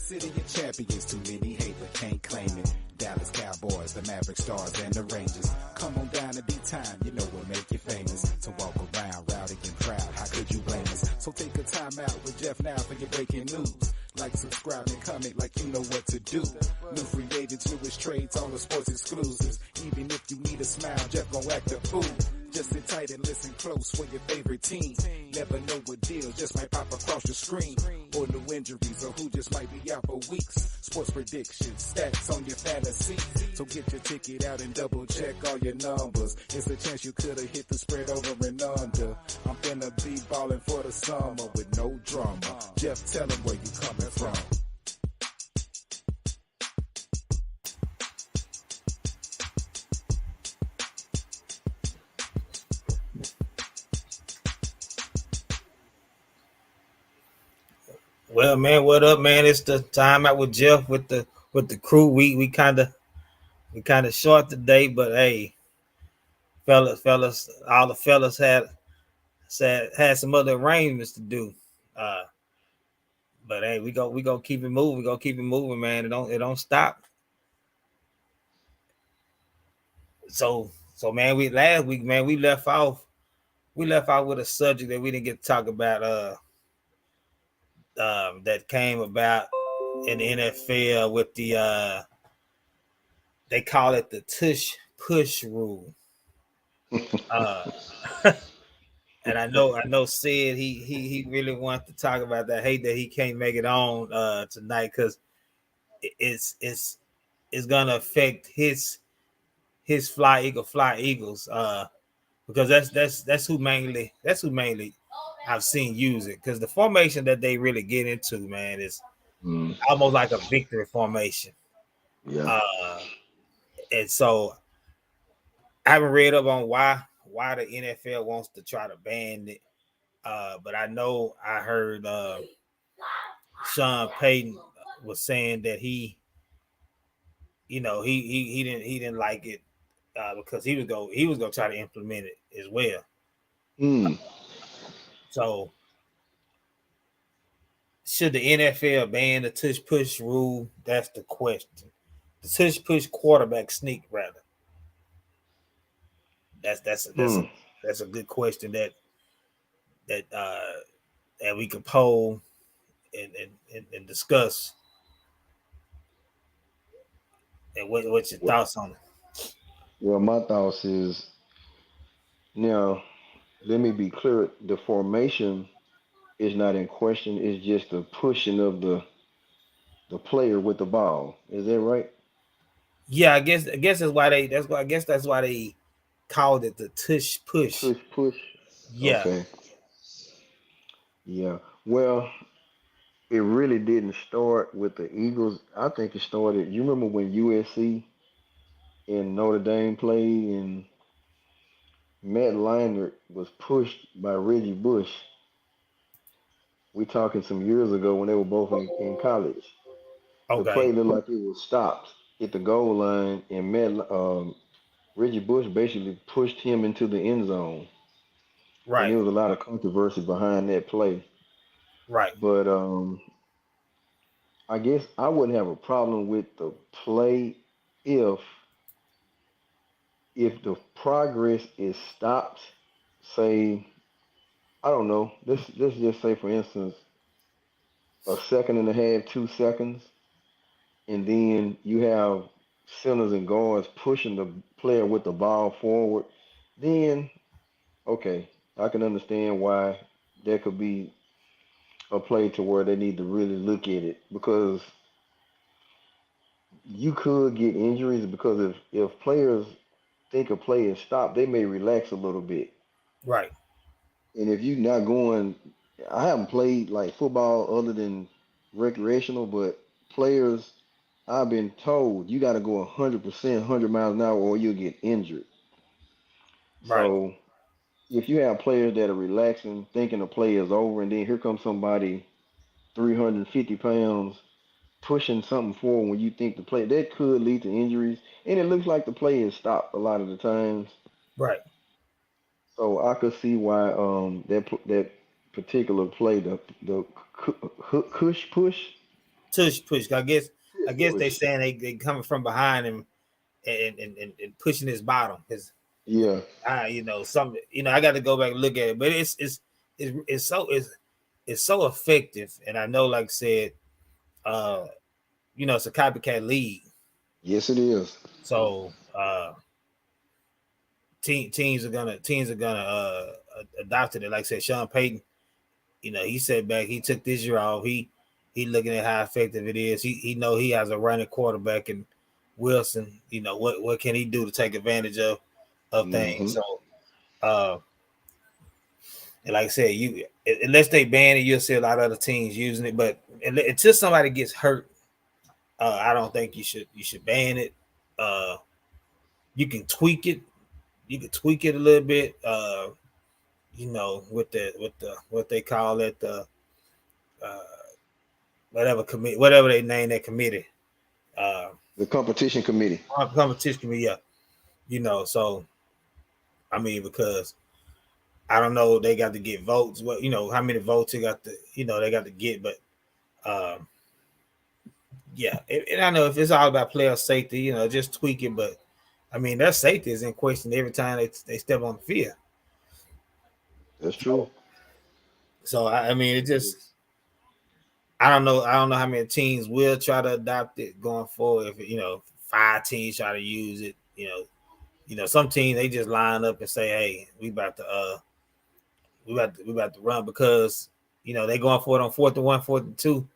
City of champions, too many hate but can't claim it. Dallas Cowboys, the Maverick Stars, and the Rangers. Come on down to D-Time, you know what make you famous. To walk around rowdy and proud, how could you blame us? So take a time out with Jeff now for your breaking news. Like, subscribe, and comment like you know what to do. New free agents, newest trades, all the sports exclusives. Even if you need a smile, Jeff gon' act a fool. Just sit tight and listen close for your favorite team. Never know what deal just might pop across your screen. Or new injuries, or who just might be out for weeks. Sports predictions, stats on your fantasy. So get your ticket out and double check all your numbers. It's a chance you could've hit the spread over and under. I'm finna be ballin' for the summer with no drama. Jeff, tell him where you coming from. Well, man, what up, man? It's the time out with Jeff with the crew. We kind of short today, but hey, fellas, all the fellas had some other arrangements to do. But hey, we go keep it moving. We gonna keep it moving, man. It don't stop. So man, last week, man, we left off with a subject that we didn't get to talk about. That came about in the NFL with the they call it the tush push rule. And I know Sid he really wants to talk about that. Hate that he can't make it on tonight because it's gonna affect his fly Eagles because that's who mainly I've seen use it because the formation that they really get into, man, is almost like a victory formation. Yeah. And so I haven't read up on why the NFL wants to try to ban it. But I know I heard Sean Payton was saying that he didn't like it because he was gonna try to implement it as well. So should the NFL ban the tush push rule? That's the question. The tush push quarterback sneak, rather. That's a good question that we could poll and discuss. And what's your thoughts on it? Well, my thoughts is now. Let me be clear. The formation is not in question. It's just the pushing of the player with the ball. Is that right? Yeah, I guess that's why they called it the tush push. Tush push. Yeah. Okay. Yeah. Well, it really didn't start with the Eagles. I think it started. You remember when USC and Notre Dame played, and Matt Leinart was pushed by Reggie Bush. We talking some years ago when they were both in college. The play Okay. looked like it was stopped at the goal line, and Reggie Bush basically pushed him into the end zone, and Right. there was a lot of controversy behind that play. Right. But I guess I wouldn't have a problem with the play if the progress is stopped. Say, I don't know. Let's just say, for instance, a second and a half, 2 seconds, and then you have centers and guards pushing the player with the ball forward. Then, okay, I can understand why there could be a play to where they need to really look at it because you could get injuries because if players think a play is stopped, they may relax a little bit. Right. And if you're not going, I haven't played like football other than recreational, but players, I've been told you got to go 100%, 100 miles an hour, or you'll get injured. Right. So if you have players that are relaxing, thinking the play is over, and then here comes somebody 350 pounds pushing something forward when you think the play that could lead to injuries, and it looks like the play is stopped a lot of the times. Right. So I could see why that particular play, the cush push, tush push. I guess they Push. saying they coming from behind him and pushing his bottom. His Yeah. some I got to go back and look at it, but it's so effective. And I know, like I said, it's a copycat league. Yes, it is. So teams are gonna adopt it. Like I said, Sean Payton, he said back, he took this year off. He looking at how effective it is. He know he has a running quarterback in Wilson. What can he do to take advantage of things? Hmm. So and like I said, unless they ban it, you'll see a lot of other teams using it. But until somebody gets hurt, I don't think you should ban it. Uh, you can tweak it. You can tweak it a little bit. With the what they call it, the uh, whatever they name that committee, uh, The competition committee. competition committee. Yeah, So I mean, because I don't know, they got to get votes. What how many votes they got to get, but um, yeah, and I know if it's all about player safety, just tweak it. But I mean, their safety is in question every time they step on the field. That's true. So, I mean, it just I don't know. I don't know how many teams will try to adopt it going forward. If 5 teams try to use it, some teams they just line up and say, "Hey, we about to run," because they going for it on 4th and 1, 4th and 2.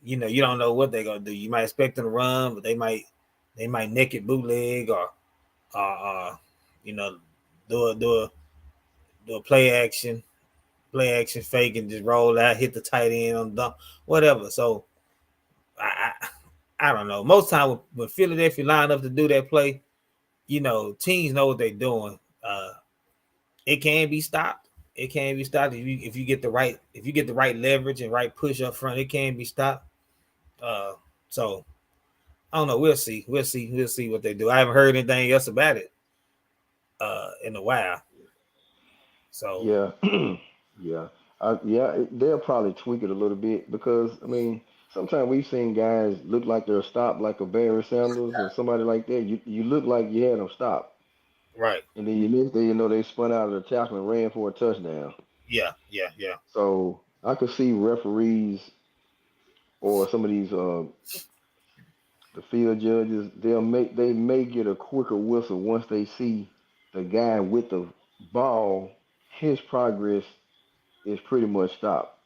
You don't know what they're gonna do. You might expect them to run, but they might naked bootleg or you know do a play action fake and just roll out, hit the tight end on dump, whatever. So I don't know. Most time when Philadelphia line up to do that play, teams know what they're doing. It can be stopped. It can be stopped if you get the right leverage and right push up front. It can be stopped. Uh, so I don't know. We'll see. We'll see. We'll see what they do. I haven't heard anything else about it in a while. So Yeah. Yeah. They'll probably tweak it a little bit because I mean, sometimes we've seen guys look like they're stopped, like a Barry Sanders or somebody like that. You look like you had them stopped, right. and then you next thing you know they spun out of the tackle and ran for a touchdown. Yeah. Yeah. Yeah. So I could see referees or some of these the field judges, they may get a quicker whistle once they see the guy with the ball, his progress is pretty much stopped.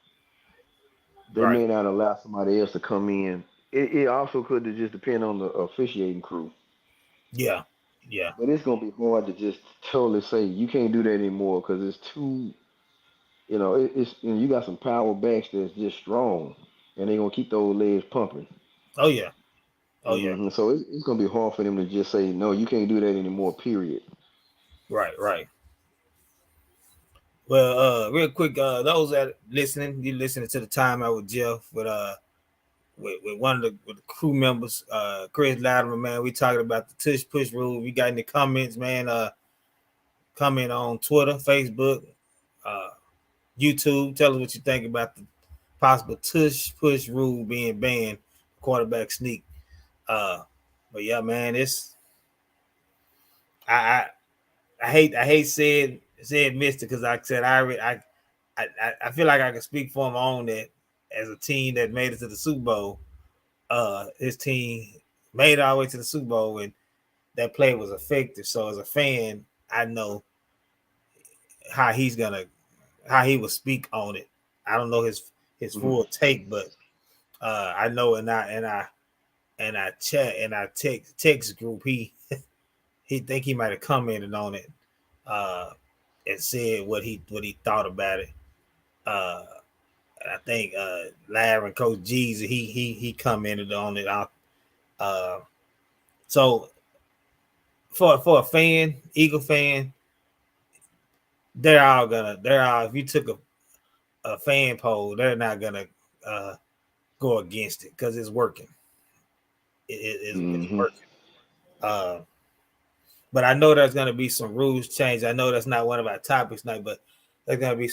They Right. may not allow somebody else to come in. It also could just depend on the officiating crew. Yeah. Yeah. But it's gonna be hard to just totally say you can't do that anymore because it's too, you got some power backs that's just strong, and they're gonna keep those legs pumping. Oh yeah. Oh yeah. So it's gonna be hard for them to just say no, you can't do that anymore. Period. Right. Right. Well, real quick, those that listening, you listening to the time out with Jeff with one of the crew members, Chris Latimer, man. We talking about the tush push rule. We got any comments, man? Comment on Twitter, Facebook, uh, YouTube. Tell us what you think about the possible tush push rule being banned, quarterback sneak. Uh, but yeah, man, I I hate said Mister because like I said I feel like I can speak for him on that as a team that made it to the Super Bowl. His team made it all the way to the Super Bowl and that play was effective. So as a fan, I know how how he will speak on it. I don't know his Hmm. full take, but I know and I chat and I text group he think he might have commented on it uh and said what he thought about it. Uh I think Larry and Coach Jeezy he commented on it. Uh so for a fan, Eagle fan, they're all if you took a fan poll, they're not gonna uh go against it because it's working. It's Hmm. working. Uh but I know there's gonna be some rules change. I know that's not one of our topics tonight, but there's gonna be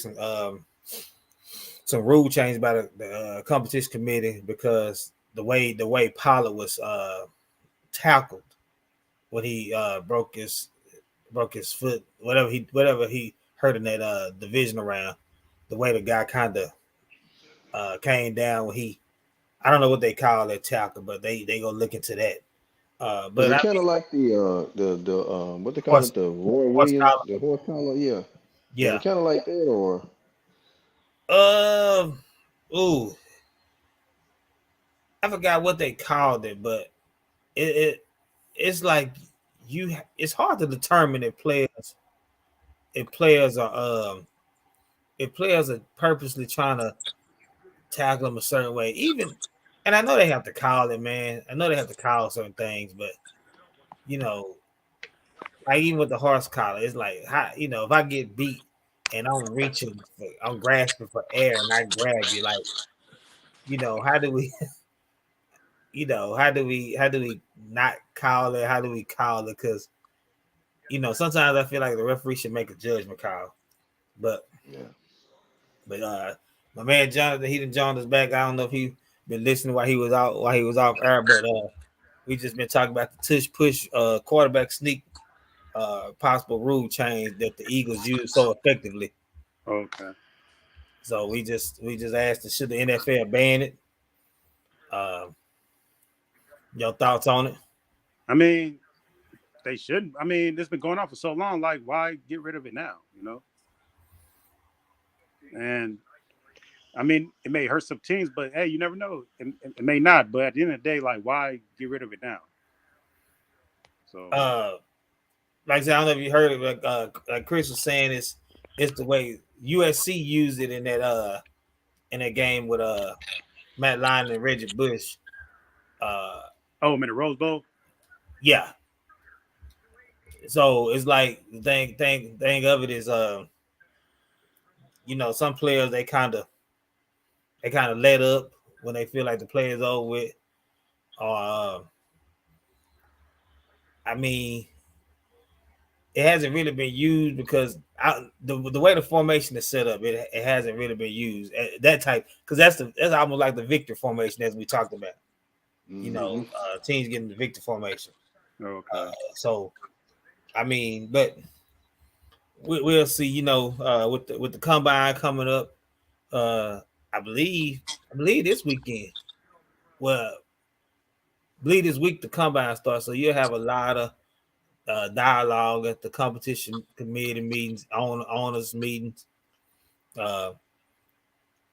some rule change by the competition committee because the way Pollard was tackled when he broke his foot, whatever he hurt in that division round. The way the guy kind of came down when he, I don't know what they call that tackle, but they go look into that. Is But it I kind mean, of like the what they call horse it, the Roy horse Williams, collar, the horse collar? Yeah. Is it yeah. kind of like that, or Um, ooh, I forgot what they called it, but it's like you. It's hard to determine if players are if players are purposely trying to tackle them a certain way. Even, and I know they have to call it, man. I know they have to call certain things, but you know, like even with the horse collar, it's like how if I get beat and I'm grasping for air and I grab you, like how do we, how do we not call it? How do we call it? Because sometimes I feel like the referee should make a judgment call, but yeah? but my man Jonathan, he done joined us back. I don't know if he been listening while he was off air, but we just been talking about the tush push quarterback sneak possible rule change that the Eagles use so effectively. Okay. So we just asked, should the NFL ban it? Uh, your thoughts on it? I mean, they shouldn't. I mean, it's been going on for so long. Like, why get rid of it now? And I mean, it may hurt some teams, but hey, you never know. It may not. But at the end of the day, like, why get rid of it now? So, Uh, like I said, I don't know if you heard it, like Chris was saying, it's the way USC used it in that game with Matt Lyon and Reggie Bush. I'm in the Rose Bowl. Yeah. So it's like the thing of it is some players they kind of let up when they feel like the play is over with. Or I mean, it hasn't really been used because the way the formation is set up, it hasn't really been used that type, because that's almost like the Victor formation as we talked about. Mm-hmm. Teams getting the Victor formation. Okay. So I mean, but we'll see. With the combine coming up, uh, I believe this weekend. Well, I believe this week the combine starts, so you'll have a lot of dialogue at the competition committee meetings, owners meetings. Uh,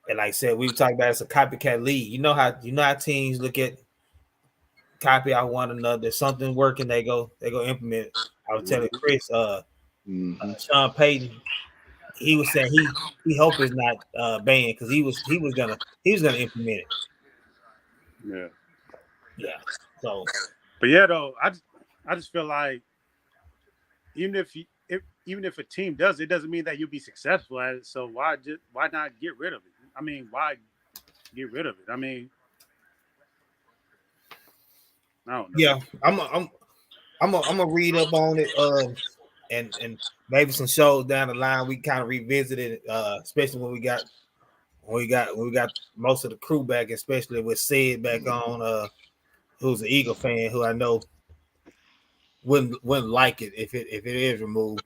and like I said, we were talking about it's a copycat league. You know how teams look at copy out one another. If something working, they go implement it. I was telling Mm-hmm. Chris, Mm-hmm. Sean Payton, he was saying he hope it's not banned because he was gonna implement it. Yeah. Yeah. So But yeah, though, I just feel like even even if a team does, it doesn't mean that you'll be successful at it. So why not get rid of it? I mean, why get rid of it? I mean, I don't know. yeah, I'm gonna read up on it. And maybe some shows down the line we kind of revisited it, especially when we got most of the crew back, especially with Sid back on, who's an Eagle fan, who I know wouldn't like it if it is removed.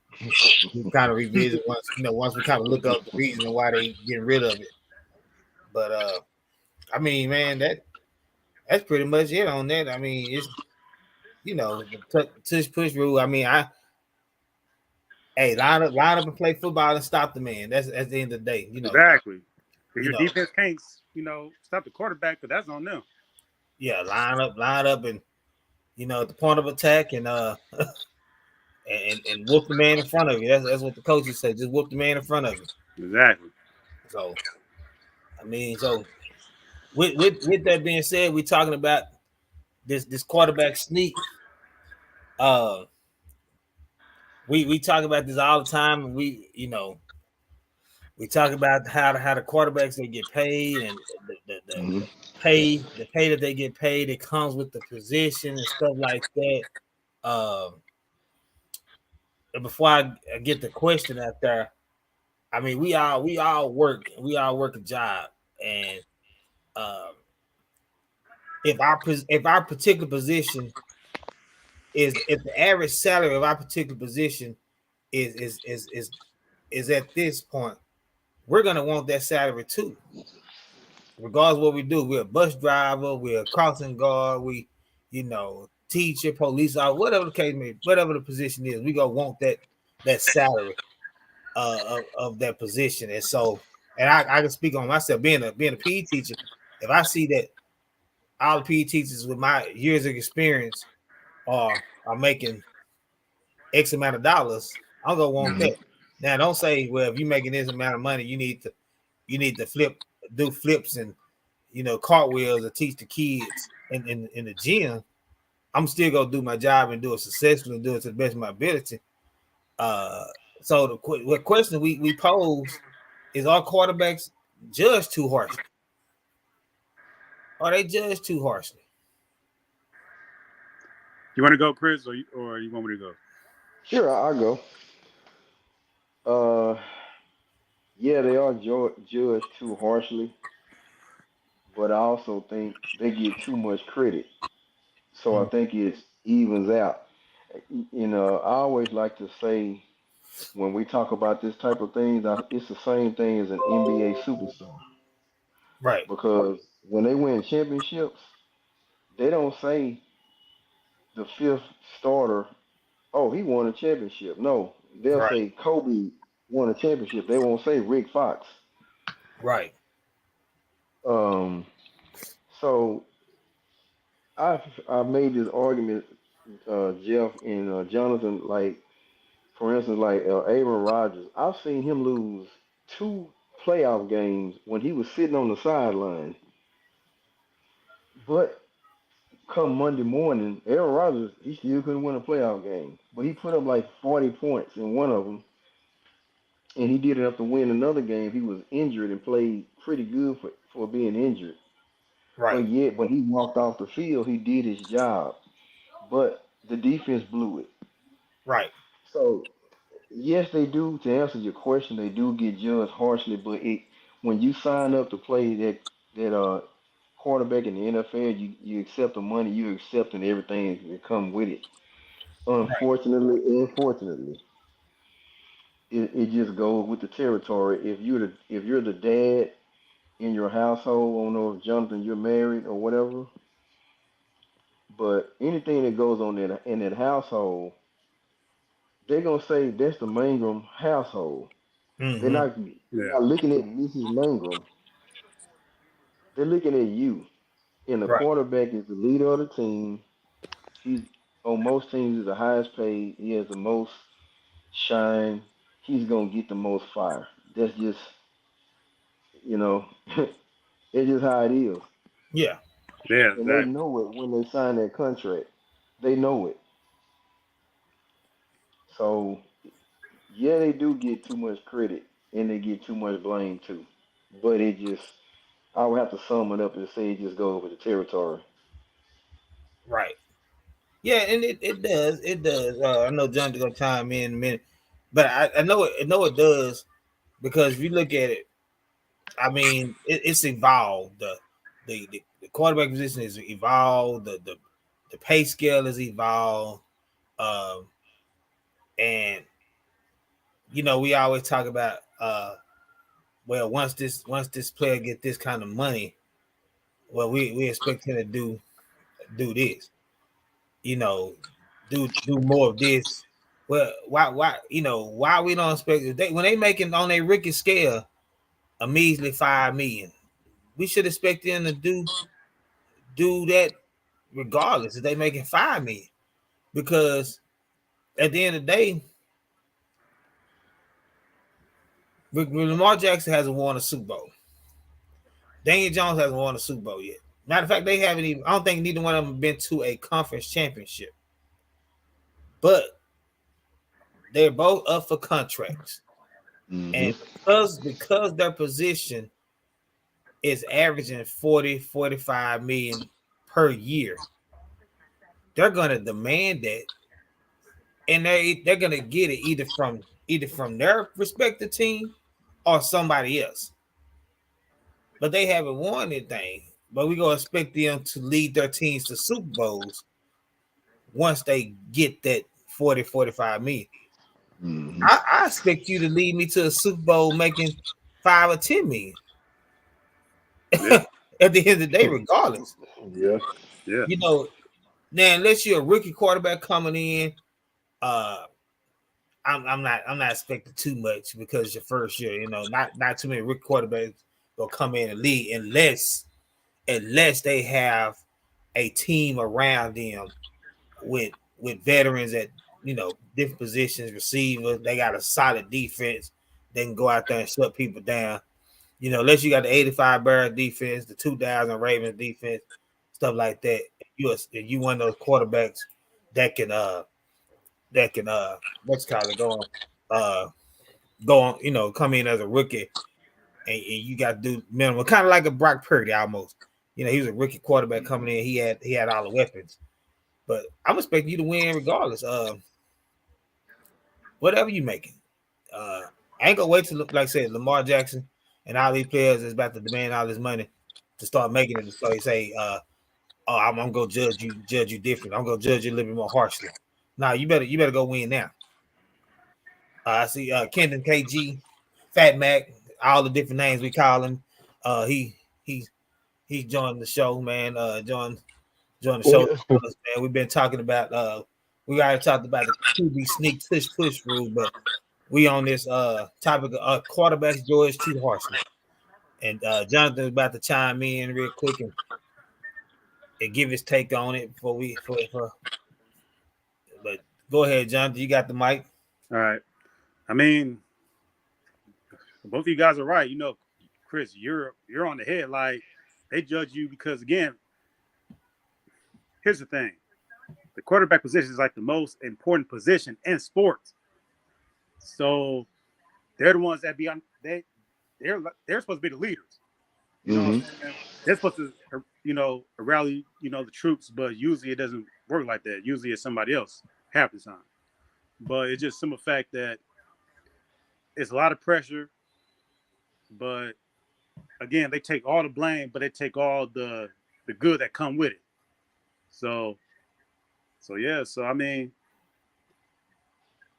We kind of revisit once we kind of look up the reason why they getting rid of it. But I mean, man, that's pretty much it on that. I mean, it's the tush push rule. I mean, hey, line up and play football and stop the man. That's at the end of the day. Exactly. If You your know, defense can't, stop the quarterback, but that's on them. yeah, line up, and at the point of attack, and whoop the man in front of you. That's what the coaches say. Just whoop the man in front of you. Exactly. So I mean, with that being said, we're talking about this quarterback sneak. Uh, we talk about this all the time, and we talk about how the quarterbacks they get paid, and Mm-hmm. the pay that they get paid, it comes with the position and stuff like that. Um, and before I get the question out there, I mean, we all work a job, and um, if our particular position is if the average salary of our particular position is at this point, we're gonna want that salary too, regardless of what we do. We're a bus driver, we're a crossing guard, we, teacher, police officer, whatever the case may be, whatever the position is, we gonna want that salary of that position. And so, and I can speak on myself being a PE teacher. If I see that all the PE teachers with my years of experience are making X amount of dollars, I'm gonna want Mm-hmm. that. Now, don't say, well, if you're making this amount of money, you need to do flips and cartwheels to teach the kids in the gym. I'm still gonna do my job and do it successfully and do it to the best of my ability. Uh, so the question we pose is: Are quarterbacks judged too harshly? Are they judged too harshly? You want to go, Chris, or you want me to go? Sure, I'll go. Uh, yeah, they are judged too harshly, but I also think they get too much credit. So I Mm, think it evens out. I always like to say when we talk about this type of things, it's the same thing as an NBA superstar right, because when they win championships, they don't say the fifth starter, oh, he won a championship. No, they'll right, say Kobe won a championship. They won't say Rick Fox. right, Um, so I've made this argument, Jeff and Jonathan, like for instance, like Aaron Rodgers. I've seen him lose two playoff games when he was sitting on the sideline. But come Monday morning, Aaron Rodgers he still couldn't win a playoff game. But he put up like 40 points in one of them, and he did enough to win another game. He was injured and played pretty good for being injured. right, But yet, when he walked off the field, he did his job. But the defense blew it. right, So yes, they do. To answer your question, they do get judged harshly. But when you sign up to play that quarterback in the NFL, you accept the money, you accepting everything that come with it. right, Unfortunately, it just goes with the territory. If you're the dad in your household, I don't know if Jonathan you're married or whatever, but anything that goes on in that household, they're gonna say that's the Mangrum household. They're mm-hmm, not they're Yeah. not looking at Mrs. Mangrum. They're looking at you. And the right, quarterback is the leader of the team. He's on most teams is the highest paid. He has the most shine. He's gonna get the most fire. That's just you know, it's just how it is. yeah, Yeah. And they Exactly. know it when they sign that contract. They know it. So yeah, they do get too much credit and they get too much blame too. But it just I would have to sum it up and say it just goes with the territory. right. Yeah, and it does. I know John's gonna chime in a minute, but I know it does because if you look at it, I mean, it's evolved. The quarterback position is evolved. The pay scale is evolved. Um, and we always talk about well, once this player get this kind of money, well, we expect him to do this, you know, do more of this. Well, why we don't expect it? When they making on a rookie scale a measly 5 million, we should expect them to do that regardless if they making 5 million, because at the end of the day, Lamar Jackson hasn't won a Super Bowl. Daniel Jones hasn't won a Super Bowl yet. Matter of fact, they haven't even. I don't think neither one of them been to a conference championship. But they're both up for contracts, Hmm. and because their position is averaging 40-45 million per year, they're gonna demand that, and they're gonna get it either from their respective team or somebody else. But they haven't won anything. But we gonna expect them to lead their teams to Super Bowls once they get that 40, 45 million. Mm-hmm. I expect you to lead me to a Super Bowl making 5 or 10 million Yeah, at the end of the day, regardless. Yeah. yeah. You know, now unless you're a rookie quarterback coming in, uh, I'm not expecting too much because your first year, you know, not too many rookie quarterbacks will come in and lead unless they have a team around them with veterans at different positions, receivers. They got a solid defense. They can go out there and shut people down. Unless you got the 85 Bears defense, the 2000 Ravens defense, stuff like that. You one of those quarterbacks that can what's called it go on, come in as a rookie and you got to do minimum, kind of like a Brock Purdy almost. He was a rookie quarterback coming in. He had all the weapons. But I'm expecting you to win regardless. Whatever you making. I ain't gonna wait to look like I said Lamar Jackson and all these players is about to demand all this money to start making it. So he say, "Oh, I'm gonna judge you different. I'm gonna judge you a little bit more harshly." Nah, you better go win now. I see Kendon KG, Fat Mac, all the different names we call him. He he joined the show, man. Join the show, Yeah. man. We've been talking about we already talked about the QB sneak tush push rule, but we on this topic of quarterbacks judged too harshly. And Jonathan's about to chime in real quick and give his take on it before but go ahead, Jonathan. You got the mic. All right. I mean, both of you guys are right. Chris, you're on the head. Like, they judge you because, again, here's the thing: the quarterback position is like the most important position in sports. So they're the ones that they're supposed to be the leaders. You know what I'm Mm-hmm. saying? They're supposed to rally the troops, but usually it doesn't work like that. Usually it's somebody else half the time. But it's just simple fact that it's a lot of pressure. But again, they take all the blame, but they take all the good that come with it. So yeah. So I mean,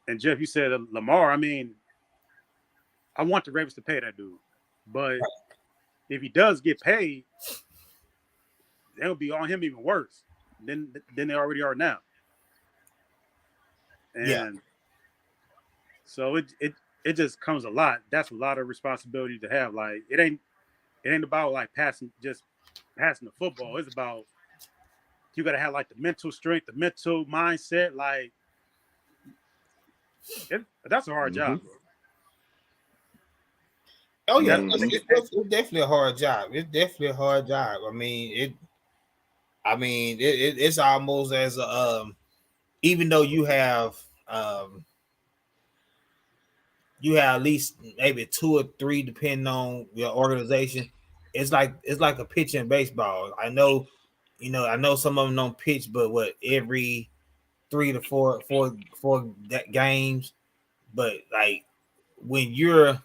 and Jeff, you said Lamar. I mean, I want the Ravens to pay that dude, but if he does get paid, they'll be on him even worse than they already are now. And Yeah. so it just comes a lot. That's a lot of responsibility to have. Like, it ain't about like passing the football. It's about you got to have like the mental strength, the mental mindset. Like, that's a hard Mm-hmm. job, bro. Oh You yeah, got Mm-hmm. it's definitely a hard job. It's definitely a hard job. It's almost as a even though um you have at least maybe 2 or 3 depending on your organization. It's like a pitch in baseball. I know some of them don't pitch, but every 3 to 4 games. But like when you're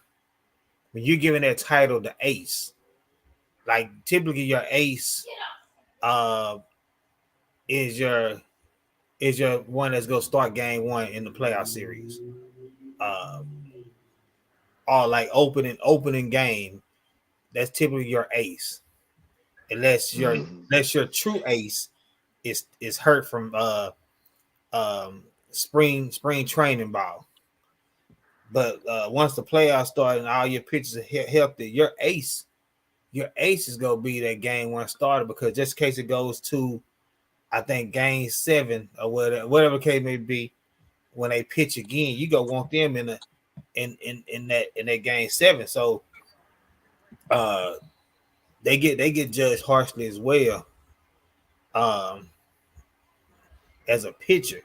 giving that title the ace, like typically your ace uh is your one that's gonna start game one in the playoff series. Uh or like opening game, that's typically your ace. Unless your Mm-hmm. unless your true ace is hurt from spring training ball. But once the playoffs start and all your pitchers are healthy, your ace is gonna be that game one starter, because just in case it goes to, I think, game 7 or whatever case may be, when they pitch again, you go want them in that game 7. So uh they get judged harshly as well, um as a pitcher.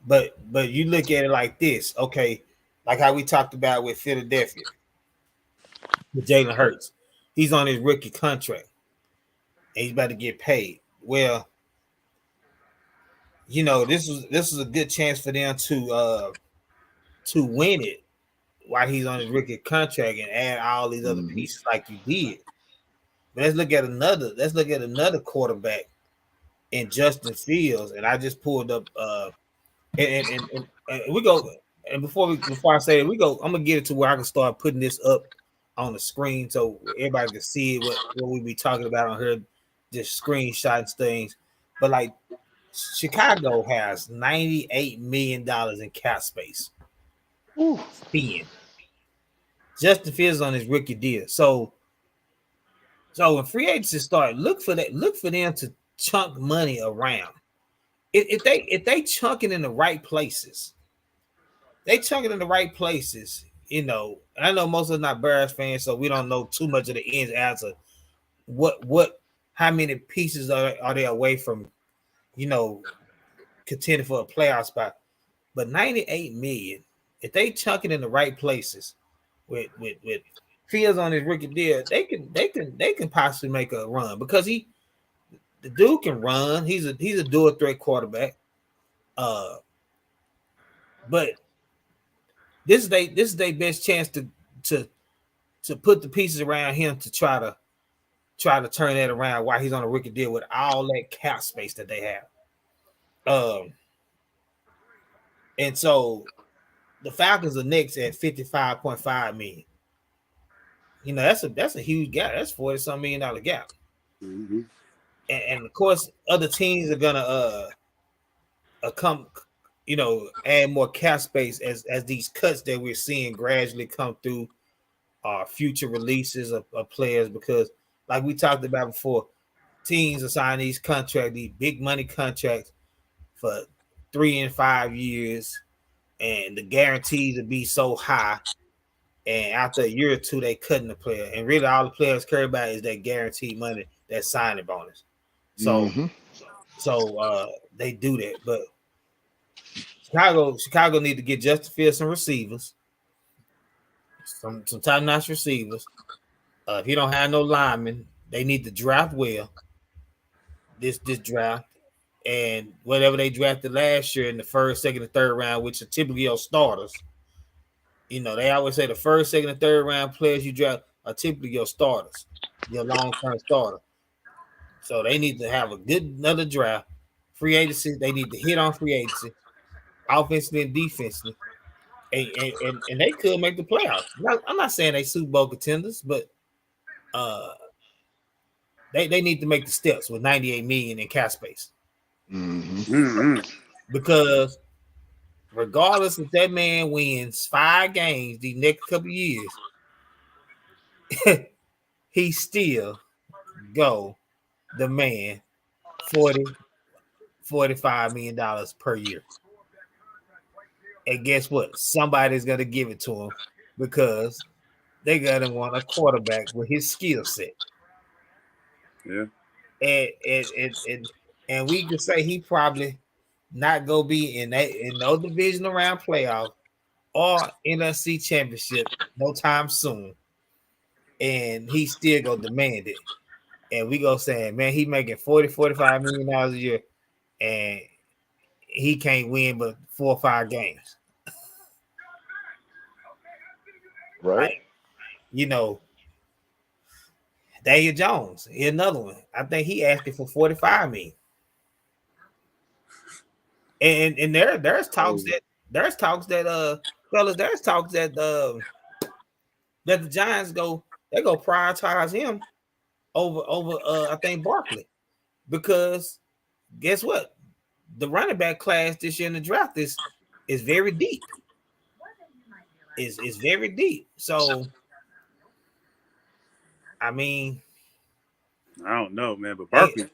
But you look at it like this, okay, like how we talked about with Philadelphia, with Jalen Hurts. He's on his rookie contract and he's about to get paid. Well, this is a good chance for them to win it while he's on his rookie contract and add all these other Mhm. pieces like you did. But let's look at another quarterback in Justin Fields, and I just pulled up and we go and before I say it, I'm gonna get it to where I can start putting this up on the screen so everybody can see what we be talking about on here, just screenshots things. But like Chicago has $98 million in cap space. Ooh. Spend. Justin Fields on his rookie deal. So when free agency start, look for them to chunk money around. If they chunking in the right places, you know. I know most of us not Bears fans, so we don't know too much of the ins and outs of how many pieces are they away from, you know, contending for a playoff spot. But 98 million, if they chunking in the right places with Fields on his rookie deal, they can possibly make a run because the dude can run. He's a dual threat quarterback. But this is their best chance to put the pieces around him to try to turn that around while he's on a rookie deal with all that cap space that they have. And so the Falcons are next at 55.5 million. You know, that's a huge gap. That's $40-some million gap. Mm-hmm. And of course, other teams are gonna come, you know, add more cap space as these cuts that we're seeing gradually come through future releases of players, because like we talked about before, teams are signing these contracts, these big money contracts for 3 and 5 years, and the guarantees will be so high. And after a year or two, they cutting the player. And really all the players care about is that guaranteed money, that signing bonus. So Mhm. they do that. But Chicago need to get Justin Fields some receivers, some top-notch receivers. If you don't have no linemen, they need to draft well this draft. And whatever they drafted last year in the first, second, and third round, which are typically your starters. You know, they always say the first, second, and third round players you draft are typically your starters, your long-term starter. So they need to have another draft. Free agency, they need to hit on free agency, offensively and defensively. And they could make the playoffs. I'm not saying they Super Bowl contenders, but they need to make the steps with 98 million in cap space. Mhm. Mm-hmm. Because regardless if that man wins 5 games these next couple of years, he still go demand 45 million dollars per year. And guess what? Somebody's gonna give it to him because they gotta want a quarterback with his skill set. Yeah. And we can say he probably not gonna be in no division around playoff or NFC championship no time soon. And he still gonna demand it. And we go saying, man, he making 45 million dollars a year, and he can't win but 4 or 5 games. Right. Like, you know, Daniel Jones, another one. I think he asking for 45 million. And there's talks Hey. that fellas, there's talks that the Giants go prioritize him over I think Barkley, because guess what? The running back class this year in the draft is very deep. Is very deep. So I mean, I don't know, man, but they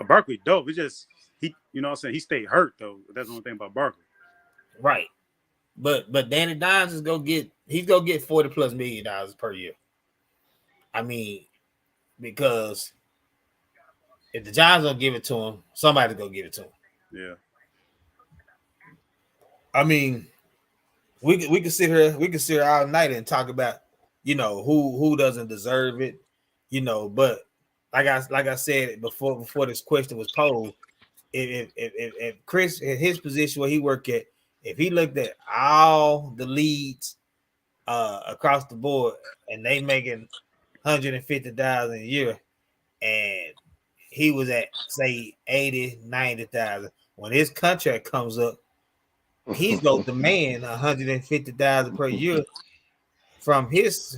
Barkley dope. It's just you know what I'm saying, he stayed hurt though. That's the only thing about Barkley. right. But Danny Dimes he's gonna get $40+ million per year. I mean, because if the Giants don't give it to him, somebody's gonna give it to him. Yeah. I mean, we can sit here all night and talk about, you know, who doesn't deserve it, you know. But like I said before this question was posed, if Chris in his position where he worked at, if he looked at all the leads across the board, and they making $150,000 a year, and he was at say 80,000-90,000. When his contract comes up, he's going to demand $150,000 per year from his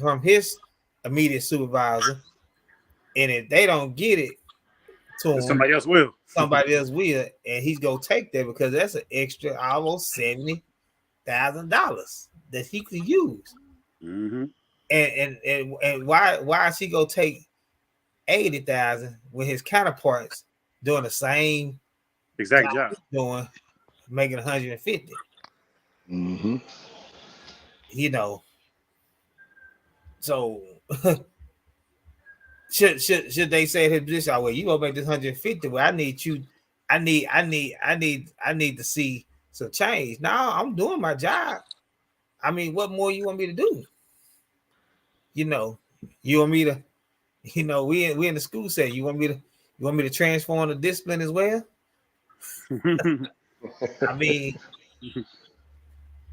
immediate supervisor, and if they don't get it to him, somebody else will. And he's gonna take that because that's an extra almost $70,000 that he could use. Mm-hmm. And why is he gonna take 80,000 when his counterparts doing the same exact job, making 150? Mm-hmm. You know, so should they say to this? Well, you gonna make this 150? Well, I need to see some change. Now I'm doing my job. I mean, what more you want me to do? You want me to, we in the school setting. You want me to transform the discipline as well? I mean,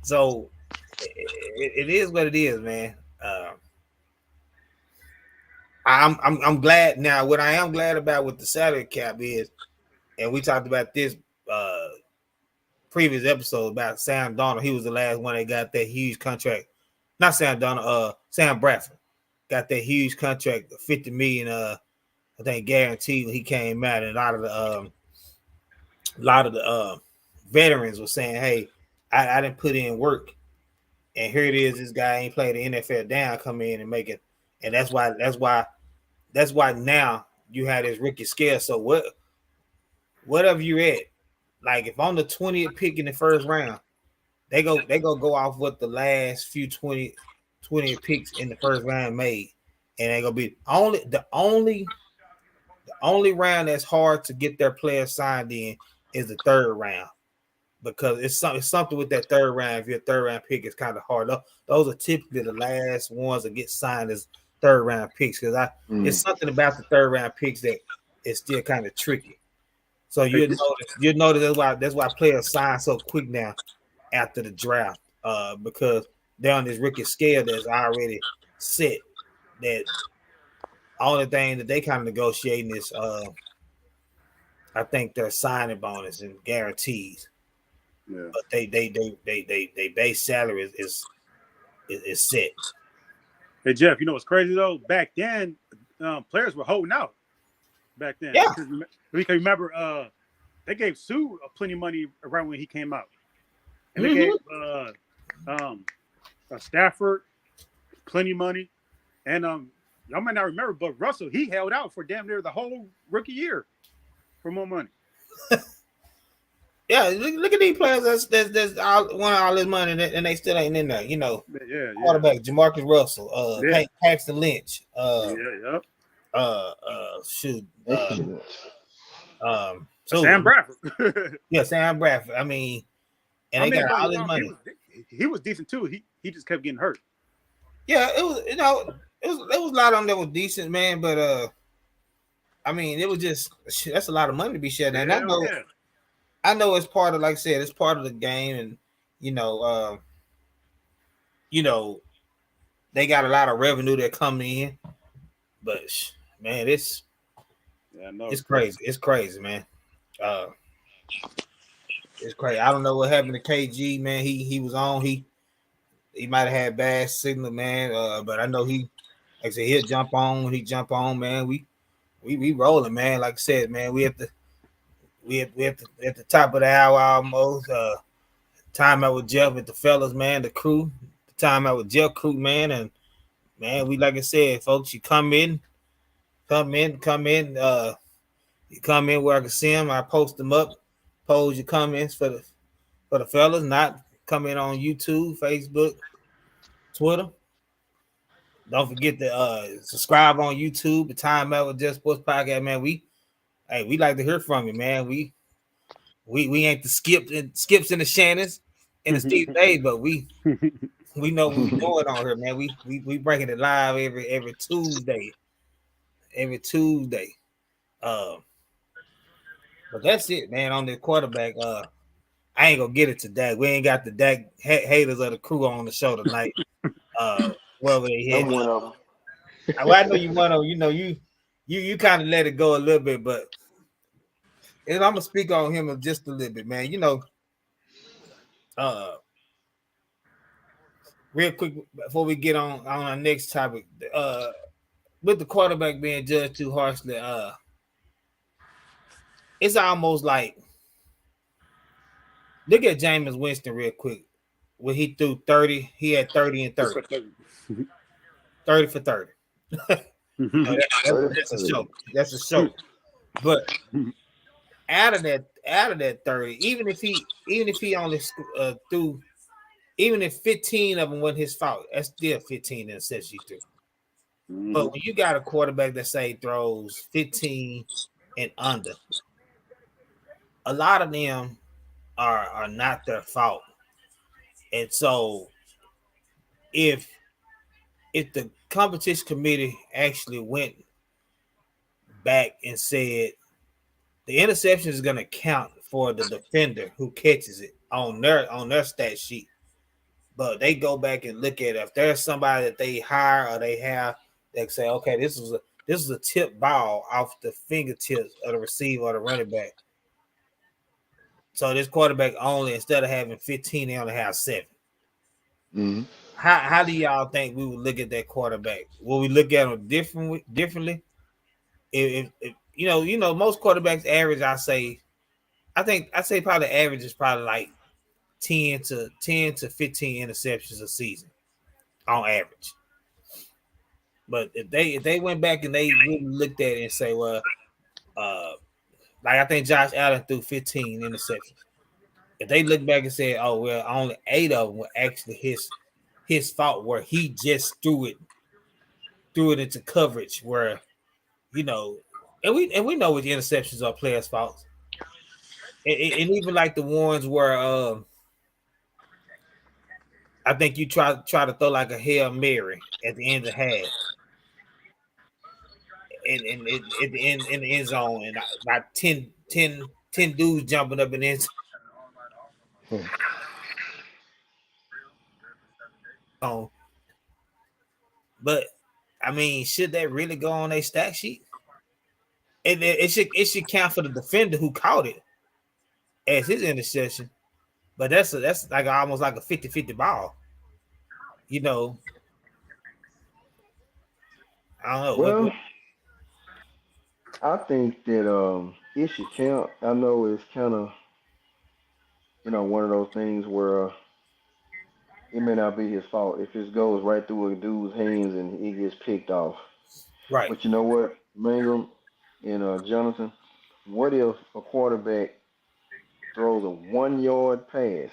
so it is what it is, man. I'm glad now. What I am glad about with the salary cap is, and we talked about this previous episode about Sam Darnold. He was the last one that got that huge contract. Not Sam Darnold, Sam Bradford got that huge contract, $50 million. I think guaranteed when he came out, and a lot of the veterans were saying, "Hey, I didn't put in work, and here it is. This guy ain't played the NFL down, come in and make it." And that's why now you have this rookie scale. So whatever you're at, like if on the 20th pick in the first round, they go off what the last few 20 picks in the first round made, and they gonna be the only round that's hard to get their players signed in is the third round, because it's something with that third round. If your third round pick is kind of hard, those are typically the last ones that get signed as third round picks, because it's something about the third round picks that is still kind of tricky. So you notice that's why players sign so quick now after the draft, because they're on this rookie scale that's already set. That only thing that they kind of negotiating is, I think, their signing bonus and guarantees. Yeah. But they base salary is set. Hey Jeff, you know what's crazy though? Back then, players were holding out. Back then, yeah. Because remember, they gave Sue plenty of money around when he came out, and they gave Stafford plenty of money, and y'all might not remember, but Russell, he held out for damn near the whole rookie year for more money. Yeah, look at these players that's want all this money and they still ain't in there. Yeah. Quarterback Jamarcus Russell, Paxton Lynch, Sam Bradford. Yeah, Sam Bradford. I mean, they got all this money. He was decent too. He just kept getting hurt. Yeah, it was there was a lot of them that was decent, man. But I mean, it was just that's a lot of money to be shut down. I know it's part of, like I said, it's part of the game, and they got a lot of revenue that come in, but man, it's crazy. It's crazy, man. It's crazy. I don't know what happened to KG, man. He was on. He might have had bad signal, man. But I know like I said, he'll jump on when he jump on, man. We rolling, man. Like I said, man, we at the top of the hour almost. Time out with Jeff with the fellas, man, the crew. Time out with Jeff crew, man, and man, we, like I said, folks, you come in. You come in where I can see them. I post them up. Pose your comments for the fellas. Not come in on YouTube, Facebook, Twitter. Don't forget to subscribe on YouTube. The Time Out with Jeff Sports Podcast, man. We like to hear from you, man. We ain't the skips and the Shannons and the Steve Day, but we know what we're doing on here, man. We bringing it live every Tuesday. But that's it, man. On the quarterback, I ain't gonna get it today. We ain't got the Dak haters of the crew on the show tonight. wherever they I'm had. one of them. Well, I know you want to, you kind of let it go a little bit, but and I'm gonna speak on him just a little bit, man. Uh, real quick before we get on our next topic, with the quarterback being judged too harshly, it's almost like look at Jameis Winston real quick. When he threw 30, he had 30 and 30. 30 for 30. That's a show. That's a show. But out of that 30, even if he only threw, even if 15 of them wasn't his fault, that's still 15 interceptions he threw. But when you got a quarterback that say throws 15 and under, a lot of them are not their fault. And so if the competition committee actually went back and said the interception is going to count for the defender who catches it on their stat sheet, but they go back and look at it. If there's somebody that they hire or they have, they say, okay, this is a tip ball off the fingertips of the receiver or the running back. So this quarterback only, instead of having 15, they only have 7. Mm-hmm. How do y'all think we would look at that quarterback? Will we look at him differently? If most quarterbacks average, I say probably average is probably like 10 to 15 interceptions a season on average. But if they went back and they really looked at it and say, well, like I think Josh Allen threw 15 interceptions. If they look back and say, oh well, only 8 of them were actually his fault, where he just threw it into coverage, where and we know with the interceptions are players' faults, and even like the ones where I think you try to throw like a Hail Mary at the end of half, and at the end in the end zone, and about 10 dudes jumping up in the end zone. But I mean, should that really go on a stat sheet? It should count for the defender who caught it as his interception. But that's like almost like a 50-50 ball. You know, I don't know. Well, I think that it should count. I know it's kind of one of those things where it may not be his fault if it goes right through a dude's hands and he gets picked off. Right. But you know what, Mangum and Jonathan, what if a quarterback throws a 1 yard pass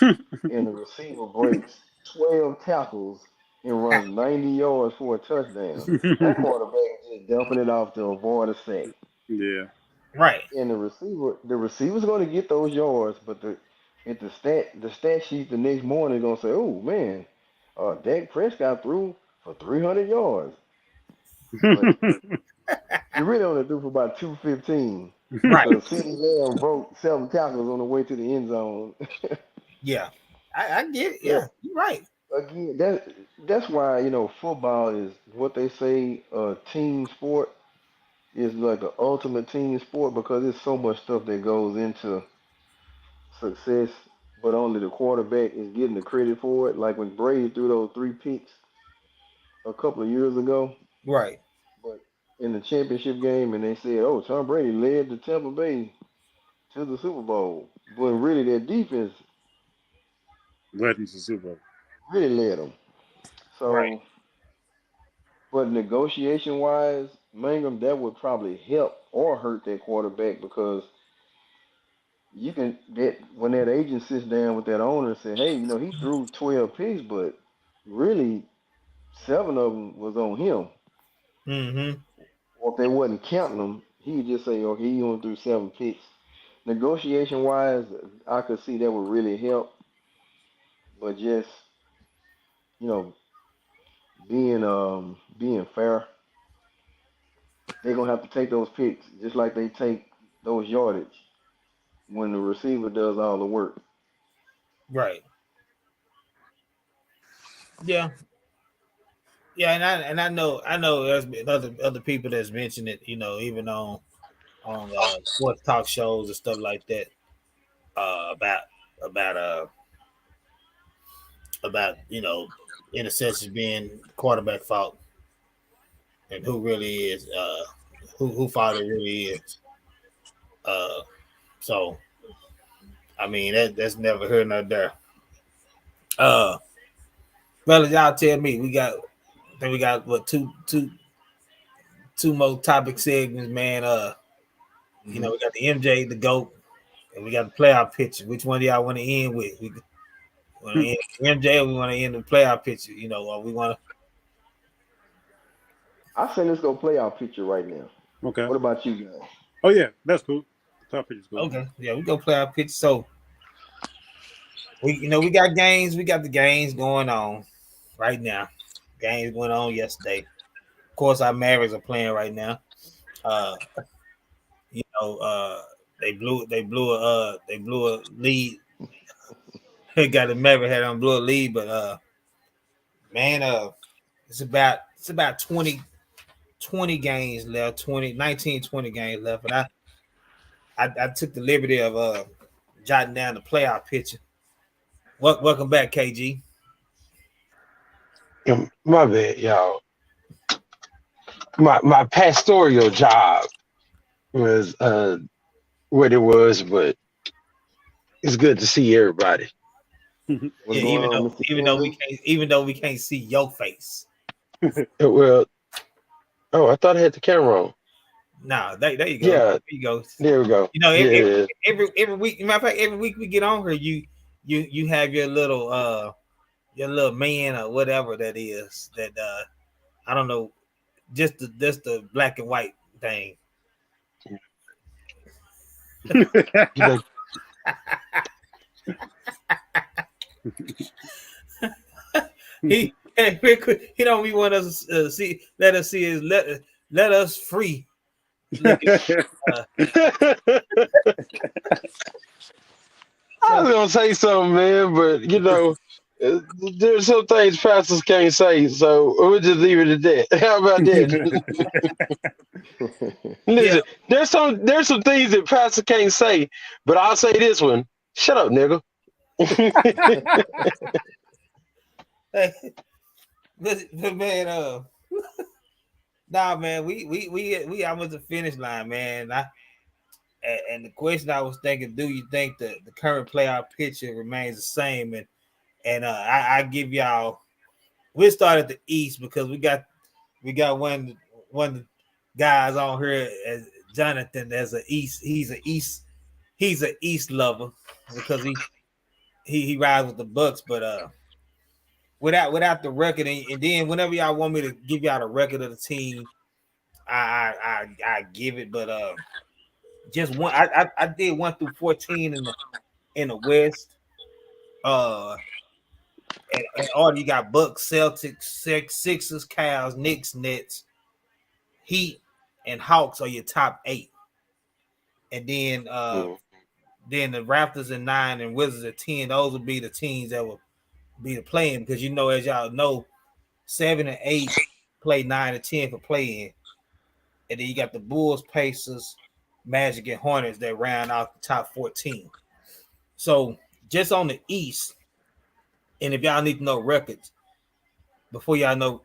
and the receiver breaks 12 tackles and runs 90 yards for a touchdown? That quarterback is just dumping it off to avoid a sack. Yeah. Right. And the receiver's going to get those yards, but the stat sheet the next morning is going to say, oh man, Dak Prescott threw for 300 yards, but he really only threw for about 215 Right. because CeeDee Lamb broke 7 tackles on the way to the end zone. Yeah. I get it. But Yeah, you're right. again, that's why football is what they say team sport is like an ultimate team sport because there's so much stuff that goes into success, but only the quarterback is getting the credit for it. Like when Brady threw those 3 picks a couple of years ago, Right. but in the championship game, and they said, "Oh, Tom Brady led the Tampa Bay to the Super Bowl," but really their defense Led into Super Bowl. really led them. Right. So, but negotiation wise, Mangum, that would probably help or hurt that quarterback because you can that when that agent sits down with that owner and say, "Hey, he threw 12 picks, but really 7 of them was on him." Mm-hmm. Or if they wasn't counting them, he'd just say, "Okay, he only threw 7 picks." Negotiation wise, I could see that would really help, but just you know being fair, they're gonna have to take those picks just like they take those yardage when the receiver does all the work. Right. Yeah. Yeah, and I know there's been other people that's mentioned it, you know, even on sports talk shows and stuff like that, about about uh you know, interceptions being quarterback fault and who really is who fault it really is. Uh, so I mean that's never heard nor there. Uh, well, y'all tell me we got what two more topic segments, man. You know, we got the MJ, the GOAT, and we got the playoff picture. Which one do y'all want to end with? We want to end MJ or we want to end the playoff picture? You know, or we want to. I say let's go play our picture right now. Okay. What about you guys? Oh yeah, that's cool. Top picture's cool. Okay, yeah, we go play our picture. So we got the games going on right now. Games went on yesterday. Of course, our Mavericks are playing right now. You know, they blew a lead. They got the Mavericks had on blew a lead, but man, it's about 20 games left, 19, 20 games left. And I took the liberty of jotting down the playoff picture. Welcome back, KG. My bad, y'all. My pastoral job was what it was, but it's good to see everybody. What's Yeah, going on, Mr. even though we can't see your face. Well, I thought I had the camera on. Nah, there you go. Yeah, there you go. There we go. You know, Yeah. every week. Matter of fact, every week we get on here, you have your little man or whatever that is that I don't know, just the black and white thing. He don't be want us see. Let us see his let us free. I was gonna say something, man, but you know, there's some things pastors can't say, so we'll just leave it at that. How about that? Listen, there's some things that pastor can't say, but I'll say this one: shut up, nigga. Hey, but man, nah, man, we almost the finish line, man. And the question I was thinking, do you think the current playoff picture remains the same? And I give y'all, we'll start at the East because we got one of the guys on here as Jonathan as a East. He's an East lover because he rides with the Bucks, but without the record, and then whenever y'all want me to give y'all the record of the team, I give it, but just one. I did 1 through 14 in the West. And all you got Bucks, Celtics, Sixers, Cavs, Knicks, Nets, Heat, and Hawks are your top 8. And then the Raptors at 9 and Wizards at 10. Those would be the teams that will be the playing because you know, as y'all know, 7 and 8 play 9 and 10 for playing. And then you got the Bulls, Pacers, Magic, and Hornets that round out the top 14. So just on the East, and if y'all need to know records, before y'all know,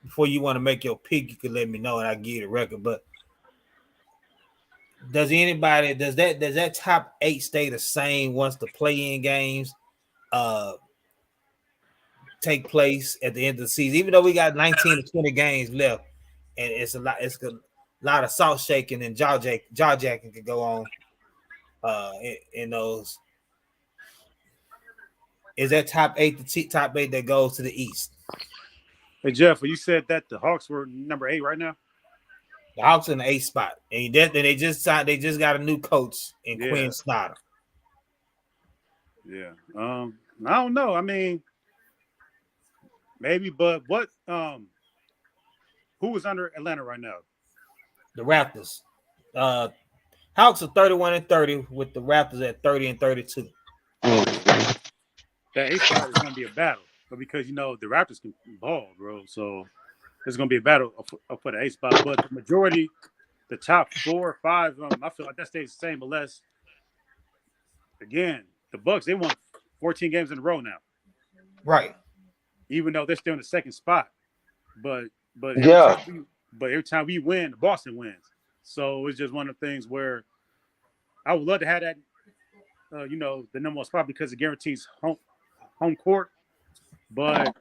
before you want to make your pick, you can let me know and I give you the record. But does that top 8 stay the same once the play-in games take place at the end of the season? Even though we got 19 to 20 games left, and it's a lot of salt shaking and jaw jacking could go on in those. Is that top 8 the top 8 that goes to the East? Hey Jeff, you said that the Hawks were number 8 right now. The Hawks in the 8th spot, and they just got a new coach in Quinn Snyder. Yeah, I don't know. I mean, maybe, but what? Who is under Atlanta right now? The Raptors. Hawks are 31 and 30, with the Raptors at 30 and 32. That 8th spot is going to be a battle. but because the Raptors can ball, bro. So it's gonna be a battle for the 8th spot. But the majority, the top 4 or 5, I feel like that stays the same, unless again the Bucks, they won 14 games in a row now, Right. even though they're still in the 2nd spot. But Yeah. every time we win, Boston wins. So it's just one of the things where I would love to have that, the number 1 spot because it guarantees home court. But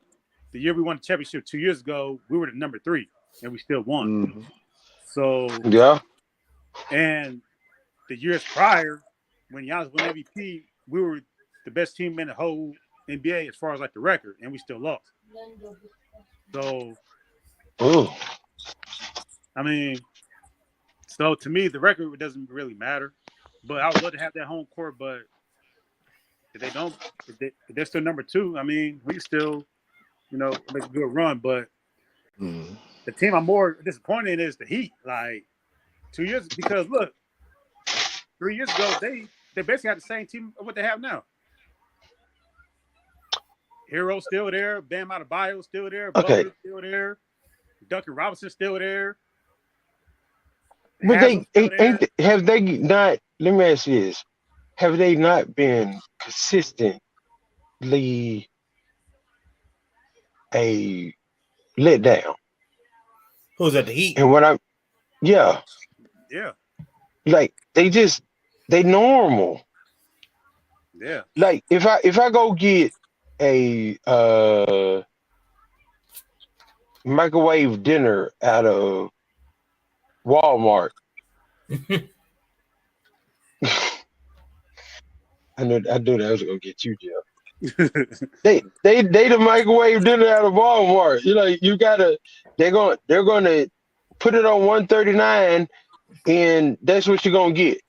the year we won the championship 2 years ago, we were the number 3 and we still won. Mm-hmm. So Yeah. and the years prior, when Giannis won MVP, we were the best team in the whole NBA as far as like the record, and we still lost. So, Ooh. I mean, so to me, the record doesn't really matter. But I would love to have that home court. But if they don't, if they're still number 2, I mean, we can still, make a good run. But the team I'm more disappointed in is the Heat. Like 2 years, because look, 3 years ago they basically had the same team of what they have now. Hero's still there, Bam Adebayo still there, Okay. Butler's still there, Duncan Robinson still there. But Haslem still there. have they not? Let me ask you this: have they not been consistently a letdown? Who's at the Heat? And yeah, like they normal. Yeah. Like if I go get a microwave dinner out of Walmart, I knew that was gonna get you, Jeff. they the microwave dinner out of Walmart. They're gonna put it on 139, and that's what you're gonna get.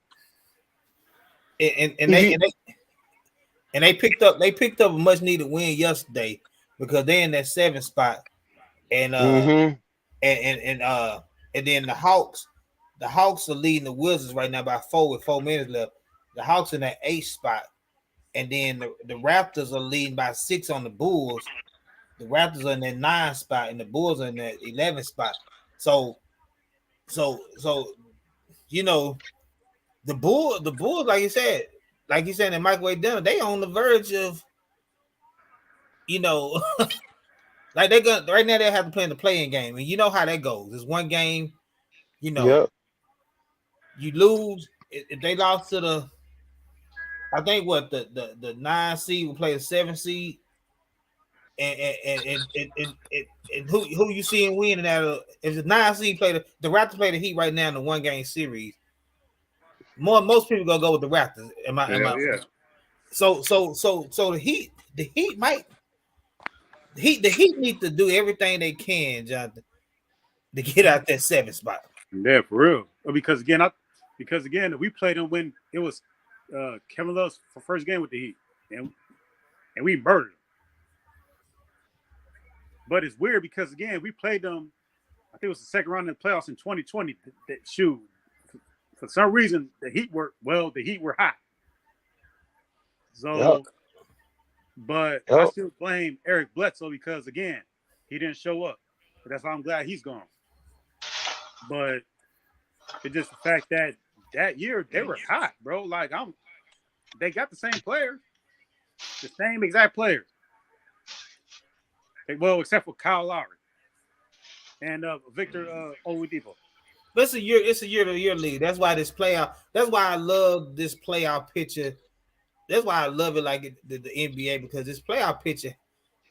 And they picked up a much needed win yesterday because they're in that 7th spot, and and then the Hawks are leading the Wizards right now by 4 with 4 minutes left. The Hawks in that 8th spot, and then the Raptors are leading by 6 on the Bulls. The Raptors are in that 9th spot, and the Bulls are in that 11th spot. So the Bulls, like you said, in microwave dinner, they on the verge of, like they got right now. They have to play in the playing game, and you know how that goes. It's one game, Yep. You lose. If they lost to the, I think the 9 seed will play the 7 seed, and who you seeing winning that? If the 9 seed play the Raptors play the Heat right now in the 1-game series, most people gonna go with the Raptors. Yeah. So the Heat need to do everything they can, Jonathan, to get out that 7th spot. Yeah, for real. Because again, we played them when it was Kevin Love's first game with the Heat, and we murdered them. But it's weird because again, we played them. I think it was the 2nd round of the playoffs in 2020. For some reason, the Heat were hot. So, but I still blame Eric Bledsoe because again, he didn't show up. But that's why I'm glad he's gone. But it's just the fact that year they were hot, bro. Like they got the same players, the same exact players. Well, except for Kyle Lowry and Victor Oladipo. But it's a year-to-year league. That's why this playoff. That's why I love this playoff picture. That's why I love it like the NBA, because this playoff picture,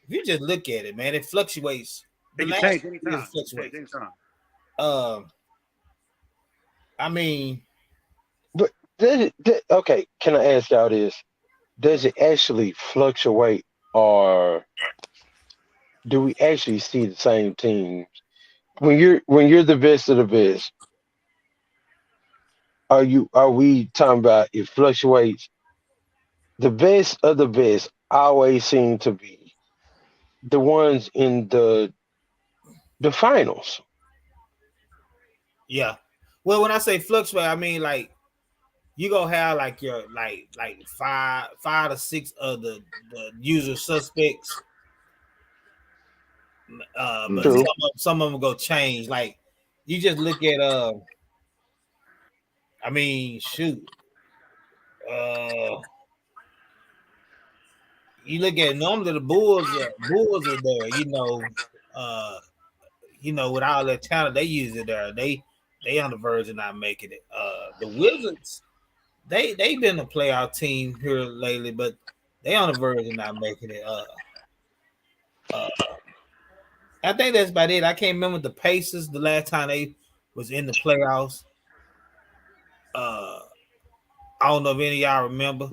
if you just look at it, man, it fluctuates. It can change anytime. I mean, but okay, can I ask y'all this? Does it actually fluctuate, or do we actually see the same teams when you're the best of the best? Are we talking about it fluctuates? The best of the best always seem to be the ones in the finals. Yeah. Well, when I say fluctuate, I mean like you gonna have like your like 5 to 6 of the usual suspects, But Mm-hmm. True. some of them go change. Like you just look at I mean, shoot. Uh, you look at normally the Bulls are there. Uh, with all that talent they use it there. They on the verge of not making it. The Wizards, they've been a playoff team here lately, but they on the verge of not making it. Uh, I think that's about it. I can't remember the Pacers the last time they was in the playoffs. Uh, I don't know if any of y'all remember.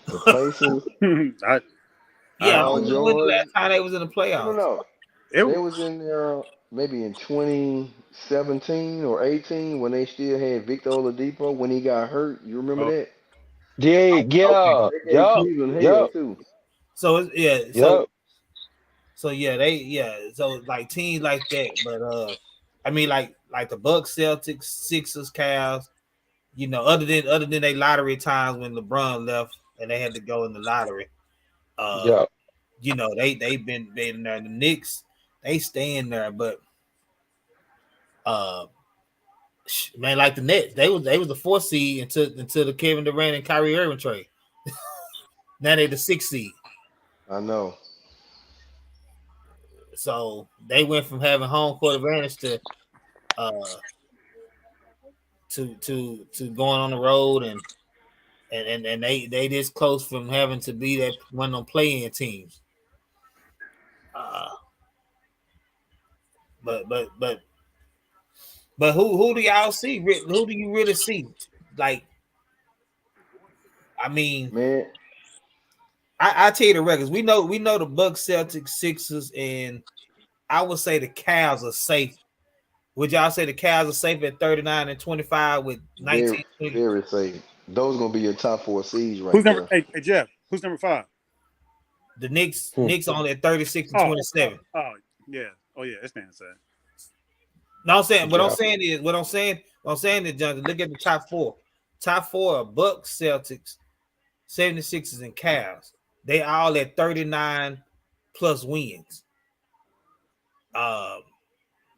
The Pacers, I, Yeah, I I Paul don't know when the George. last time they was in the No, no, playoffs. no. it They was in there maybe in 2017 or 18 when they still had Victor Oladipo when he got hurt. You remember oh, that? Yeah, Okay, yeah, They gave yup, Cleveland hell yup, too. so it's, yeah, yup. so yeah, so like teams like that, but I mean like the Bucks, Celtics, Sixers, Cavs, other than they lottery times when LeBron left and they had to go in the lottery, uh, Yeah. they've been there. The Knicks, they stay in there, but uh, man, like the Nets, they was the 4th seed until the Kevin Durant and Kyrie Irving trade. Now they the 6th seed, I know. so they went from having home court advantage uh to going on the road and they this close from having to be that one of them playing teams. Uh, but who do y'all see? Who do you really see? Like, I mean, Man, I tell you the records. We know the Bucks, Celtics, Sixers, and I would say the Cavs are safe. Would y'all say the Cavs are safe at 39-25 with very, 19 20? very safe. Those gonna be your top four seeds who's right number? there. Hey, Jeff, who's number 5? The Knicks Hmm. Knicks on at 36 and Oh, 27. yeah. Oh yeah, it's man said. No, I'm saying Yeah. what I'm saying is, Jonathan, look at the top four. Top four are Bucks, Celtics, 76ers, and Cavs. They all at 39 plus wins. Um,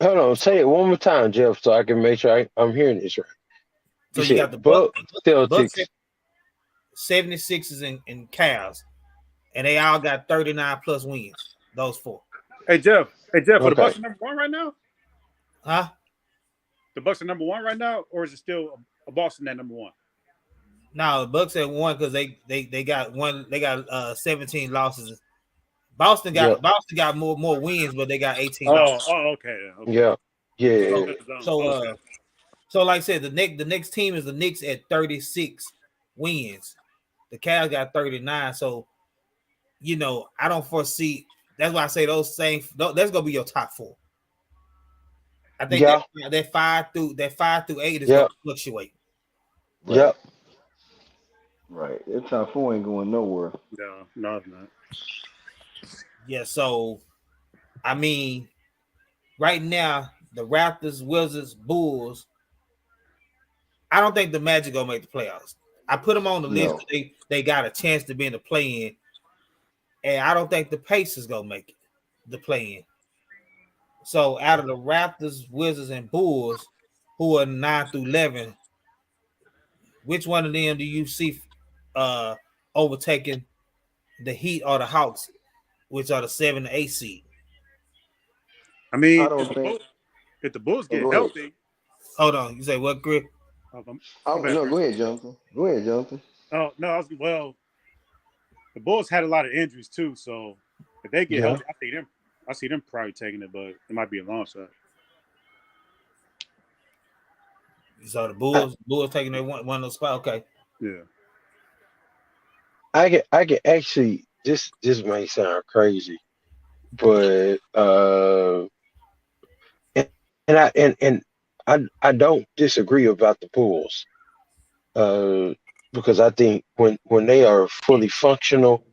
Hold on. so, Say it one more time, Jeff, so I can make sure I'm hearing this right. so You you got the said Bucks, Bucks, Celtics. 76ers, and Cavs, and they all got 39 plus wins. Those four, Hey Jeff, for the Okay. Bucks are number 1 right now. huh? The Bucks are number 1 right now, or is it still a Boston at number 1? Now the Bucks at one because they got one. They got 17 losses. Boston Yeah. got more wins, but they got 18 Oh, losses. okay, okay. Yeah. Yeah. So Yeah. so Okay. so like I said, the next team is the Knicks at 36 wins. The Cavs got 39. So I don't foresee. That's why I say that's gonna be your top four. I think Yeah. that 5 through 8 is Yeah. gonna fluctuate. Right. Yeah. Right. That top four ain't going nowhere. No, it's not. Yeah. So I mean, right now the Raptors, Wizards, Bulls. I don't think the Magic gonna make the playoffs. I put them on the list No. because they got a chance to be in the play-in, and I don't think the Pacers gonna make it the play-in. So out of the Raptors, Wizards, and Bulls, who are 9 through 11, which one of them do you see uh overtaking the Heat or the Hawks, which are the 7 to 8 seed? I I mean, don't think. if the Bulls Oh, get go ahead. healthy, Hold on, you say what, Chris? my bad, No, Chris. go ahead, Jonathan. Go ahead, Jonathan. Oh no, well, the Bulls had a lot of injuries too, so if they get Yeah. healthy, I see them probably taking it, but it might be a long shot. So the I, Bulls taking their one of those spots. Okay, Yeah. I can actually this may sound crazy, but and, and I don't disagree about the Bulls. Because I think when they are fully functional,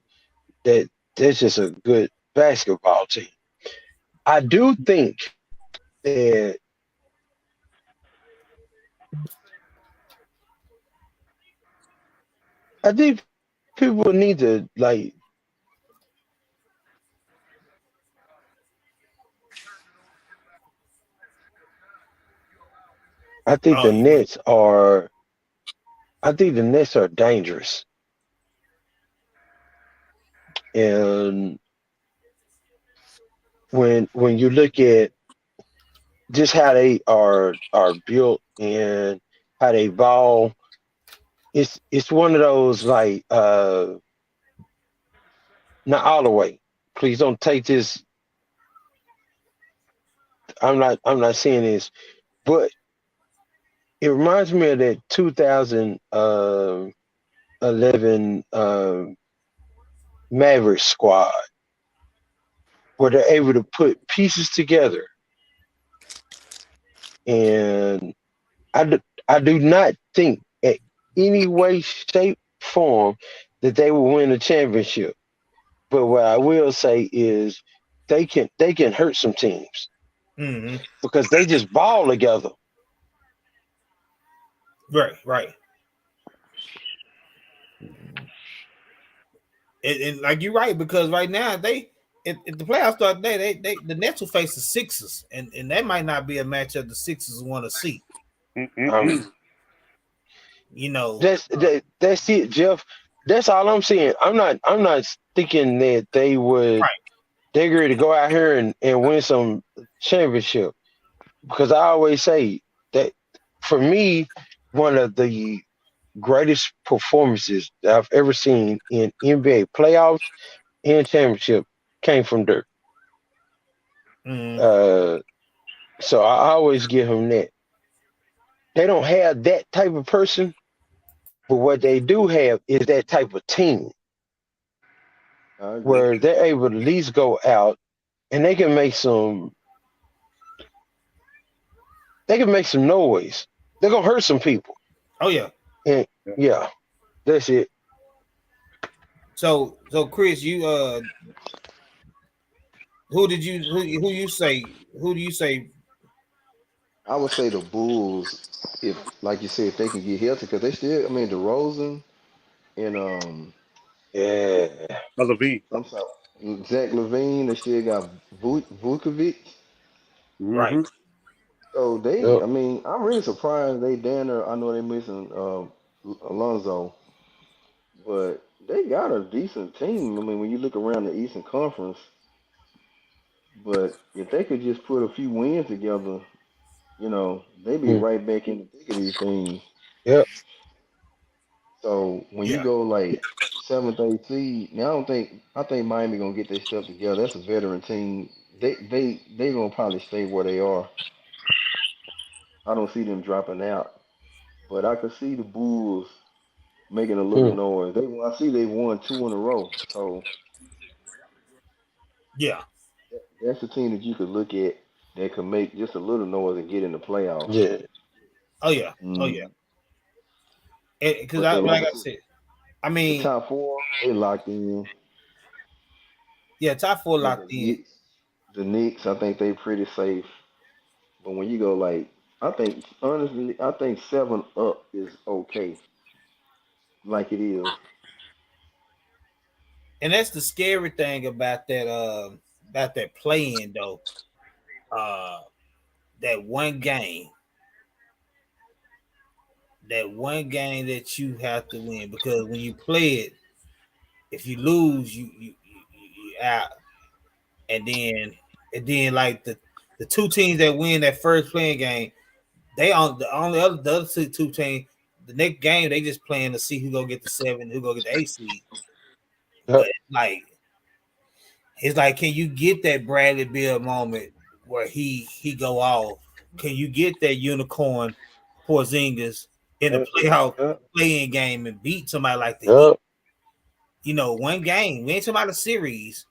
that that's just a good basketball team. I do think that I think people need to like I think Oh, the Nets are. I think the Nets are dangerous, and when you look at just how they are built and how they ball, it's one of those like not all the way. Please don't take this. I'm not saying this, but it reminds me of that 2011 Maverick squad where they're able to put pieces together, and I do not think at any way, shape, form that they will win a championship. But what I will say is they can hurt some teams mm-hmm. because they just ball together. Right. And like you're right, because right now if the playoffs start today, the Nets will face the Sixers, and that might not be a matchup the Sixers want to see. Um, You know, that's it, Jeff. That's all I'm saying. I'm not thinking that right? they're ready to go out here and win some championship because I always say that for me, one of the greatest performances that I've ever seen in NBA playoffs and championship came from Dirk. Mm, Uh, so I always give him that. They don't have that type of person, but what they do have is that type of team I agree. where they're able to at least go out and they can make some noise. They're gonna hurt some people. oh yeah. And yeah, that's it. So Chris, you who do you say? I would say the Bulls, if like you said, if they can get healthy, because they still, I mean, DeRozan and Yeah. Levine. I'm sorry, Zach Levine, they still got Vukovic. Right. Mm-hmm. So they, Yep. I mean, I'm really surprised they down there. I know they missing Alonzo, but they got a decent team. I mean, when you look around the Eastern Conference, but if they could just put a few wins together, they be Mm. right back in the thick of these things. Yep. So when you Yeah. go like seventh, eighth seed, now I think Miami gonna get their stuff together. That's a veteran team. They gonna probably stay where they are. I don't see them dropping out, but I could see the Bulls making a little Mm. noise. I see they won two in a row, so Yeah. that's a team that you could look at that could make just a little noise and get in the playoffs. Yeah. Oh yeah. Oh yeah. Mm. Because But I then, like like I I said, said, I the mean, top four they locked in. yeah, top four But the locked in. Knicks, the Knicks, I think they pretty safe. But when you go like, I think honestly, I think seven up is okay, like it is. And that's the scary thing about that playing though. Uh that one game, that you have to win, because when you play it, if you lose, you out. And then like the two teams that win that first playing game, they on the other two teams, the next game they just playing to see who go get the seven, who go get the eight seed. Yep. But it's like, can you get that Bradley Beal moment where he go off? Can you get that unicorn Porzingis in the Yep. playoff Yep. playing game and beat somebody like the Heat? Yep. One game. We ain't talking about a series.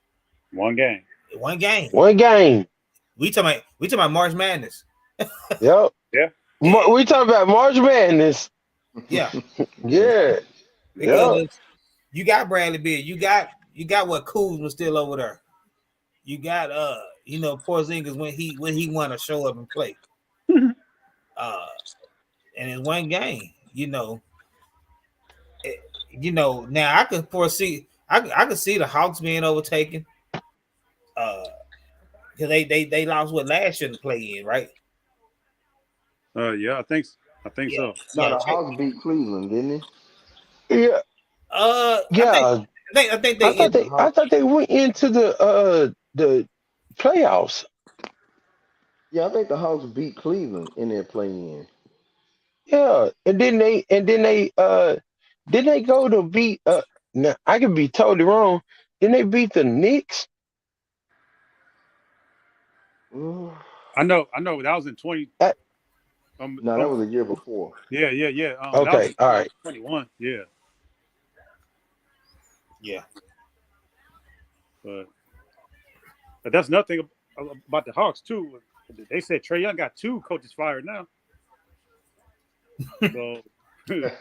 One game. One game. One game. We talking about March Madness. Yep. Yeah. We talk about March Madness. Yeah, Yeah. Yep. because you got Bradley Beal. You got what Kuzma still over there. You got Porzingis when he want to show up and play. Uh, and in one game, now I can foresee. I can see the Hawks being overtaken. Because they lost what last year to play in, right? Yeah, I think Yeah, so. No, yeah. the Hawks beat Cleveland, didn't Yeah, I yeah. think they ended. The I Hawks. thought they went into the playoffs. Yeah, I think the Hawks beat Cleveland in their play-in. Yeah, didn't they go to beat now I could be totally wrong. Didn't they beat the Knicks? Mm. I know. That was in 20. Uh, No, that was a year before. Yeah. That was okay, all in right. 21. Yeah, Yeah. but that's nothing about the Hawks too. They said Trey Young got 2 coaches fired now. So, Wait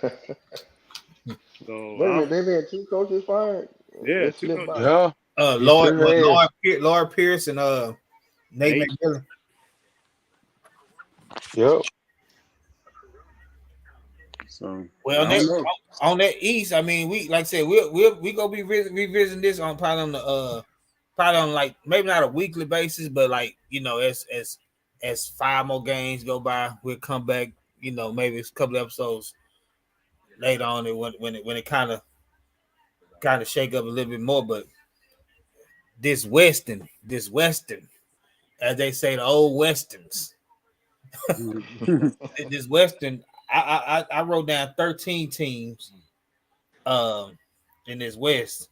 so a minute, they've had 2 coaches fired. yeah, That 2 slipped coaches. by. Yeah, he Lloyd, sure has. Lloyd Pierce and Nate Nate. McMillan. Yep. So Well, I don't know. on that East, I mean, we like I said, we gonna be revisiting this on probably on the probably on like maybe not a weekly basis, but like as 5 more games go by, we'll come back. Maybe it's a couple of episodes later on it when it kind of shake up a little bit more. But this Western, as they say, the old Westerns, this Western, I wrote down 13 teams in this West,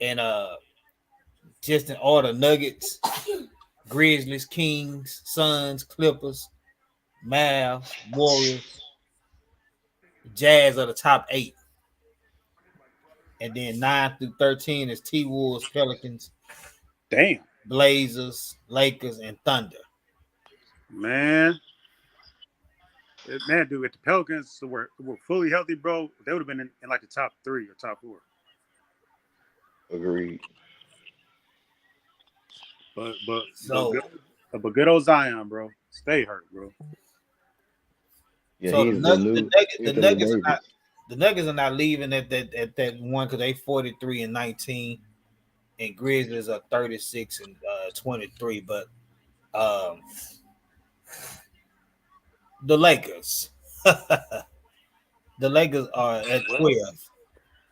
and just in order: Nuggets, Grizzlies, Kings, Suns, Clippers, Mavs, Warriors, Jazz are the top 8, and then 9 through 13 is T-Wolves, Pelicans, Damn, Blazers, Lakers, and Thunder. man, dude, if the Pelicans were fully healthy, bro, they would have been in like the top 3 or top 4. Agreed. But So, good old Zion, bro, stay hurt, bro. Yeah, so he's the new Anthony Davis. The Nuggets are not leaving at that one because they 43-19, and Grizzlies are 36-23. But the Lakers, the Lakers are at 12.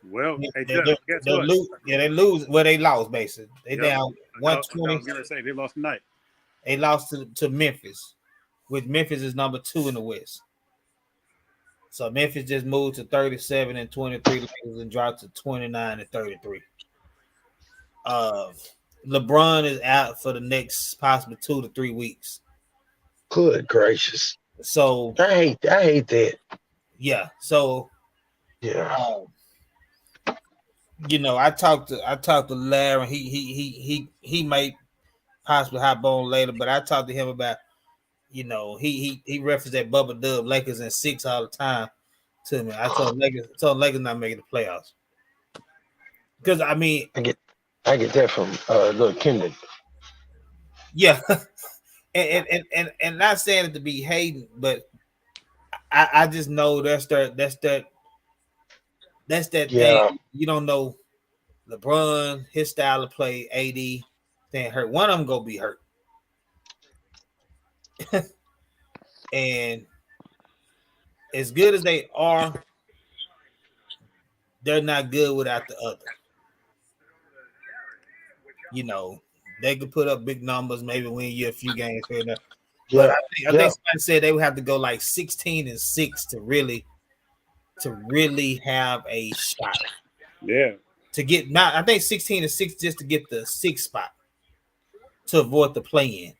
Well, hey, They guess what? they lose. Well, they lost basically. They Yep. down I was 120. gonna say they lost tonight. They lost to Memphis, which Memphis is number 2 in the West. So Memphis just moved to 37-23 and dropped to 29-33. LeBron is out for the next possibly 2 to 3 weeks. Good gracious. So I hate that. yeah. So Yeah. I talked to Larry. He may possibly hop on later, but I talked to him about he referenced that Bubba Dub Lakers in 6 all the time to me. I told Lakers not making the playoffs because I mean I get that from little Kendon. yeah, and not saying it to be hating, but I just know that's that Yeah. thing. You don't know LeBron, his style of play, AD, then hurt. One of them gonna be hurt. And as good as they are, they're not good without the other. They could put up big numbers, maybe win you a few games here and there. But I think somebody said they would have to go like 16-6 to really have a shot. Yeah. To get not, I think 16-6 just to get the 6th spot to avoid the play-in.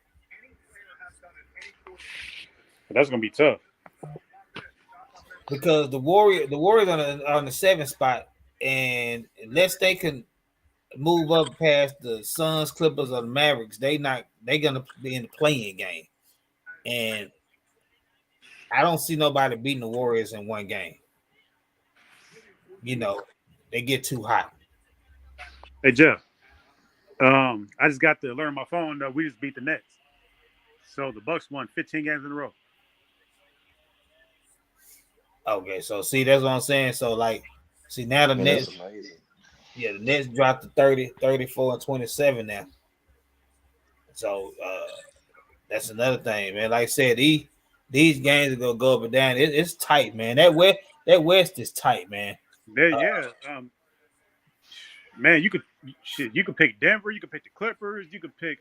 That's gonna be tough Because the Warriors on the 7th spot, and unless they can move up past the Suns, Clippers, or the Mavericks, they're gonna be in the play-in game. And I don't see nobody beating the Warriors in one game. They get too hot. Hey Jeff, I just got the alert on my phone that we just beat the Nets. So the Bucks won 15 games in a row. Okay, so see, that's what I'm saying. So now the Nets, That's amazing. the Nets dropped to 30, 34, and 27 now. So that's another thing, man. Like I said, these games are gonna go up and down. It's tight, man. That West is tight, man. Yeah. Man, you could pick Denver, you could pick the Clippers, you could pick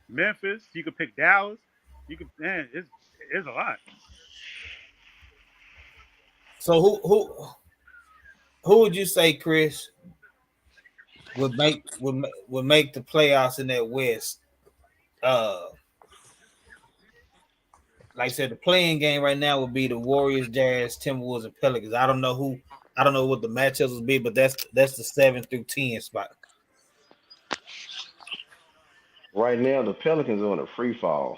Memphis, you could pick Dallas. It's a lot. So who would you say, Chris, would make the playoffs in that West? Like I said, the playing game right now would be the Warriors, Jazz, Timberwolves, and Pelicans. I don't know what the matchups will be, but that's the 7 through 10 spot. Right now, the Pelicans are on a free fall,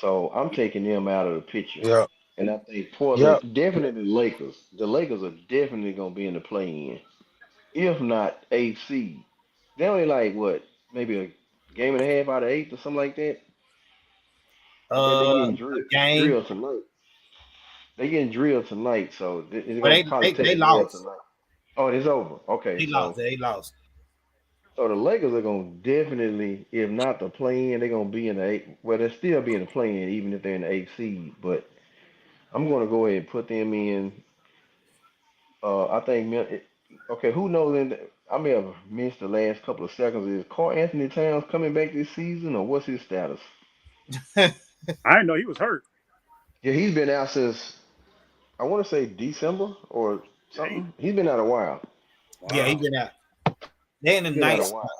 so I'm taking them out of the picture. Yeah. And I think Yeah. Portland, definitely the Lakers. The Lakers are definitely gonna be in the play-in, if not 8 seed. They only like what, maybe a game and a half out of 8 or something like that. I think they're getting A game, drilled tonight. They're getting drilled tonight, so it's but gonna probably take they an L lost. tonight. Oh, it is over. Okay, They lost. They lost. so the Lakers are gonna definitely, if not the play-in, they're gonna be in the eight. Well, they'll still be in the play-in, even if they're in the 8 seed. But I'm gonna go ahead and put them in. I think. Okay, who knows? I may have missed the last couple of seconds. Is Carl Anthony Towns coming back this season, or what's his status? I didn't know he was hurt. Yeah, he's been out since I want to say December or something. He's been out a while. Wow. Yeah, he's been out. They're in the He's been out night. a while.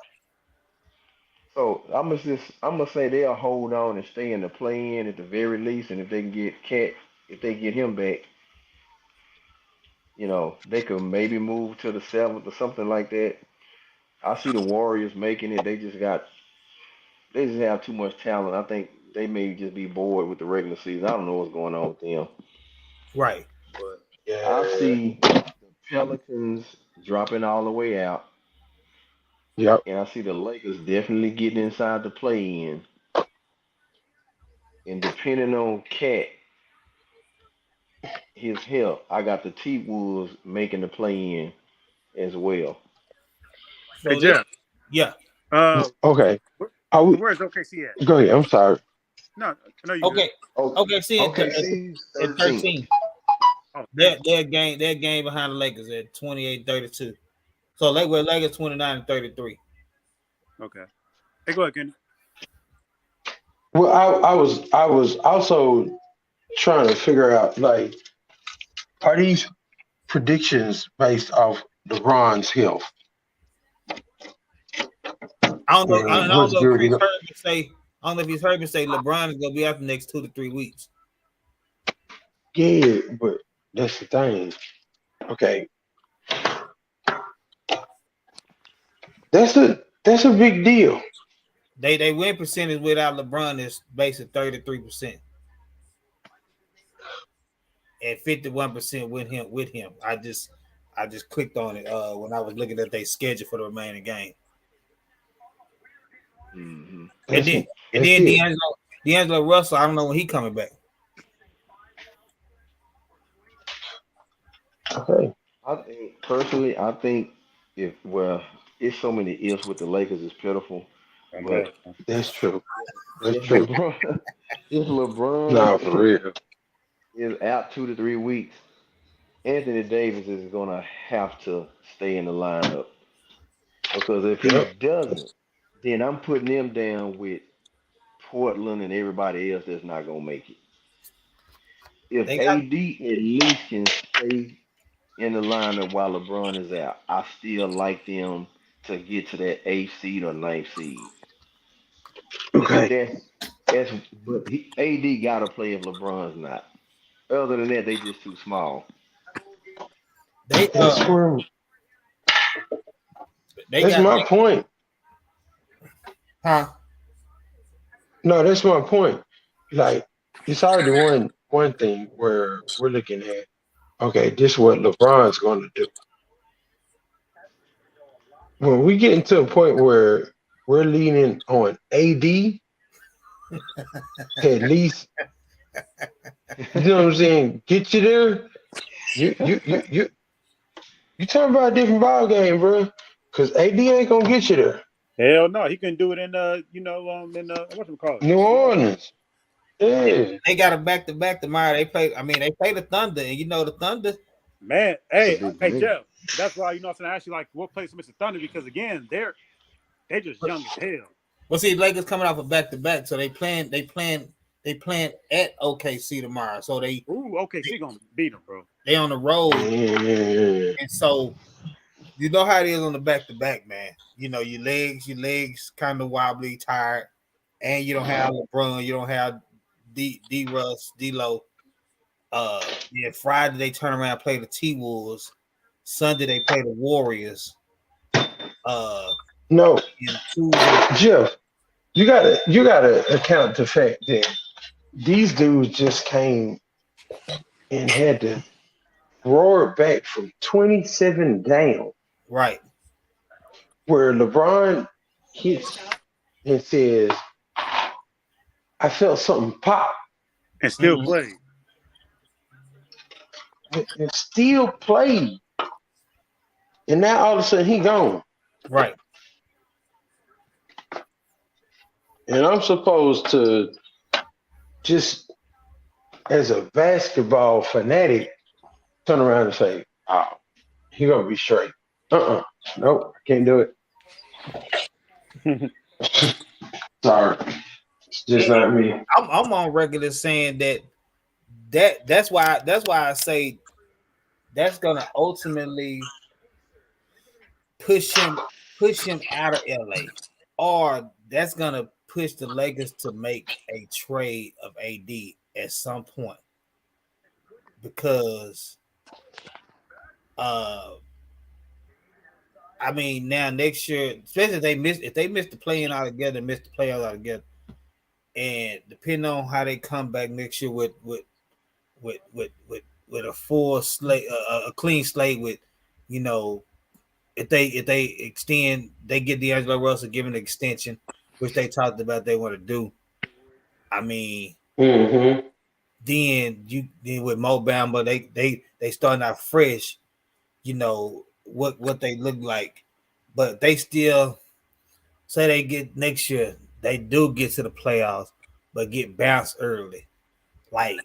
So I'm gonna say they'll hold on and stay in the play-in at the very least, and if they can get if they get him back, they could maybe move to the 7th or something like that. I see the Warriors making it. They just have too much talent. I think they may just be bored with the regular season. I don't know what's going on with them. Right. But Yeah. I see the Pelicans dropping all the way out. Yep. And I see the Lakers definitely getting inside the play-in. And depending on Cat, his health, I got the T-Wolves making the play-in as well. So Hey Jeff. yeah. Okay. Where's OKC at? Go ahead. I'm sorry. No, you Okay. good. Okay. See OKC's at 13. Oh, Their game behind the Lakers at 28-32. So Lakers 29-33. okay. Hey, go ahead, Kenny. Well, I was also trying to figure out, like, are these predictions based off LeBron's health? I don't know. I don't know if he's heard me say. I don't know if he's heard me say LeBron is gonna be out the next 2 to 3 weeks. Yeah, but that's the thing. Okay, that's a big deal. They win percentage without LeBron is basically 33%. And 51% with him. I just clicked on it when I was looking at their schedule for the remaining game. Mm-hmm. And then D'Angelo Russell, I don't know when he coming back. Okay. I think it's so many ifs with the Lakers, it's pitiful. But That's true. That's if true. LeBron No, for real. is out 2 to 3 weeks, Anthony Davis is gonna have to stay in the lineup. Because if he doesn't, then I'm putting him down with Portland and everybody else that's not gonna make it. If AD at least can stay in the lineup while LeBron is out, I still like them to get to that 8th seed or 9th seed. Okay. But AD gotta play if LeBron's not. Other than that, they just too small. That's my point. Huh? No, that's my point. Like, it's already one thing where we're looking at, okay, this is what LeBron's going to do. When we get into a point where we're leaning on AD, at least, you know what I'm saying, get you there. You talking about a different ball game, bro. Because AD ain't gonna get you there. Hell no, he can do it in whatchamacallit? New Orleans. Yeah. They got a back-to-back tomorrow. They play. I mean, they play the Thunder, and you know the Thunder. Man, That's a hey, big hey, game. Jeff. That's why I asked you like what place Mr. Thunder because again they're just young as hell. Well, see, Lakers coming off a back-to-back, so they playing at OKC tomorrow. So they OKC gonna beat them, bro. they on the road, Yeah. and so you know how it is on the back-to-back, man. You know your legs kind of wobbly, tired, and you don't have LeBron, you don't have D Russ, D-Lo. Yeah, Friday they turn around and play the T-Wolves. Sunday they play the Warriors. No, And Tuesday, Jeff, you gotta account the fact that these dudes just came and had to roar back from 27 down, right? where LeBron hits and says, "I felt something pop," And still Mhm. play. and still played, and now all of a sudden he gone, Right. and I'm supposed to just, as a basketball fanatic, turn around and say, "Oh, he gonna be straight." Nope, I can't do it. Sorry, it's just not me. I'm on record as saying that's why I say that's gonna ultimately push him out of LA, or that's gonna push the Lakers to make a trade of AD at some point because I mean now next year, especially if they miss the play-in altogether, and depending on how they come back next year with a full slate, a clean slate with, you know, if they extend, they get D'Angelo Russell given an extension, which they talked about they want to do. I mean, Mm-hmm. then with Mo Bamba, they starting out fresh. You know what they look like, but they still say they get next year. They do get to the playoffs, but get bounced early. Like,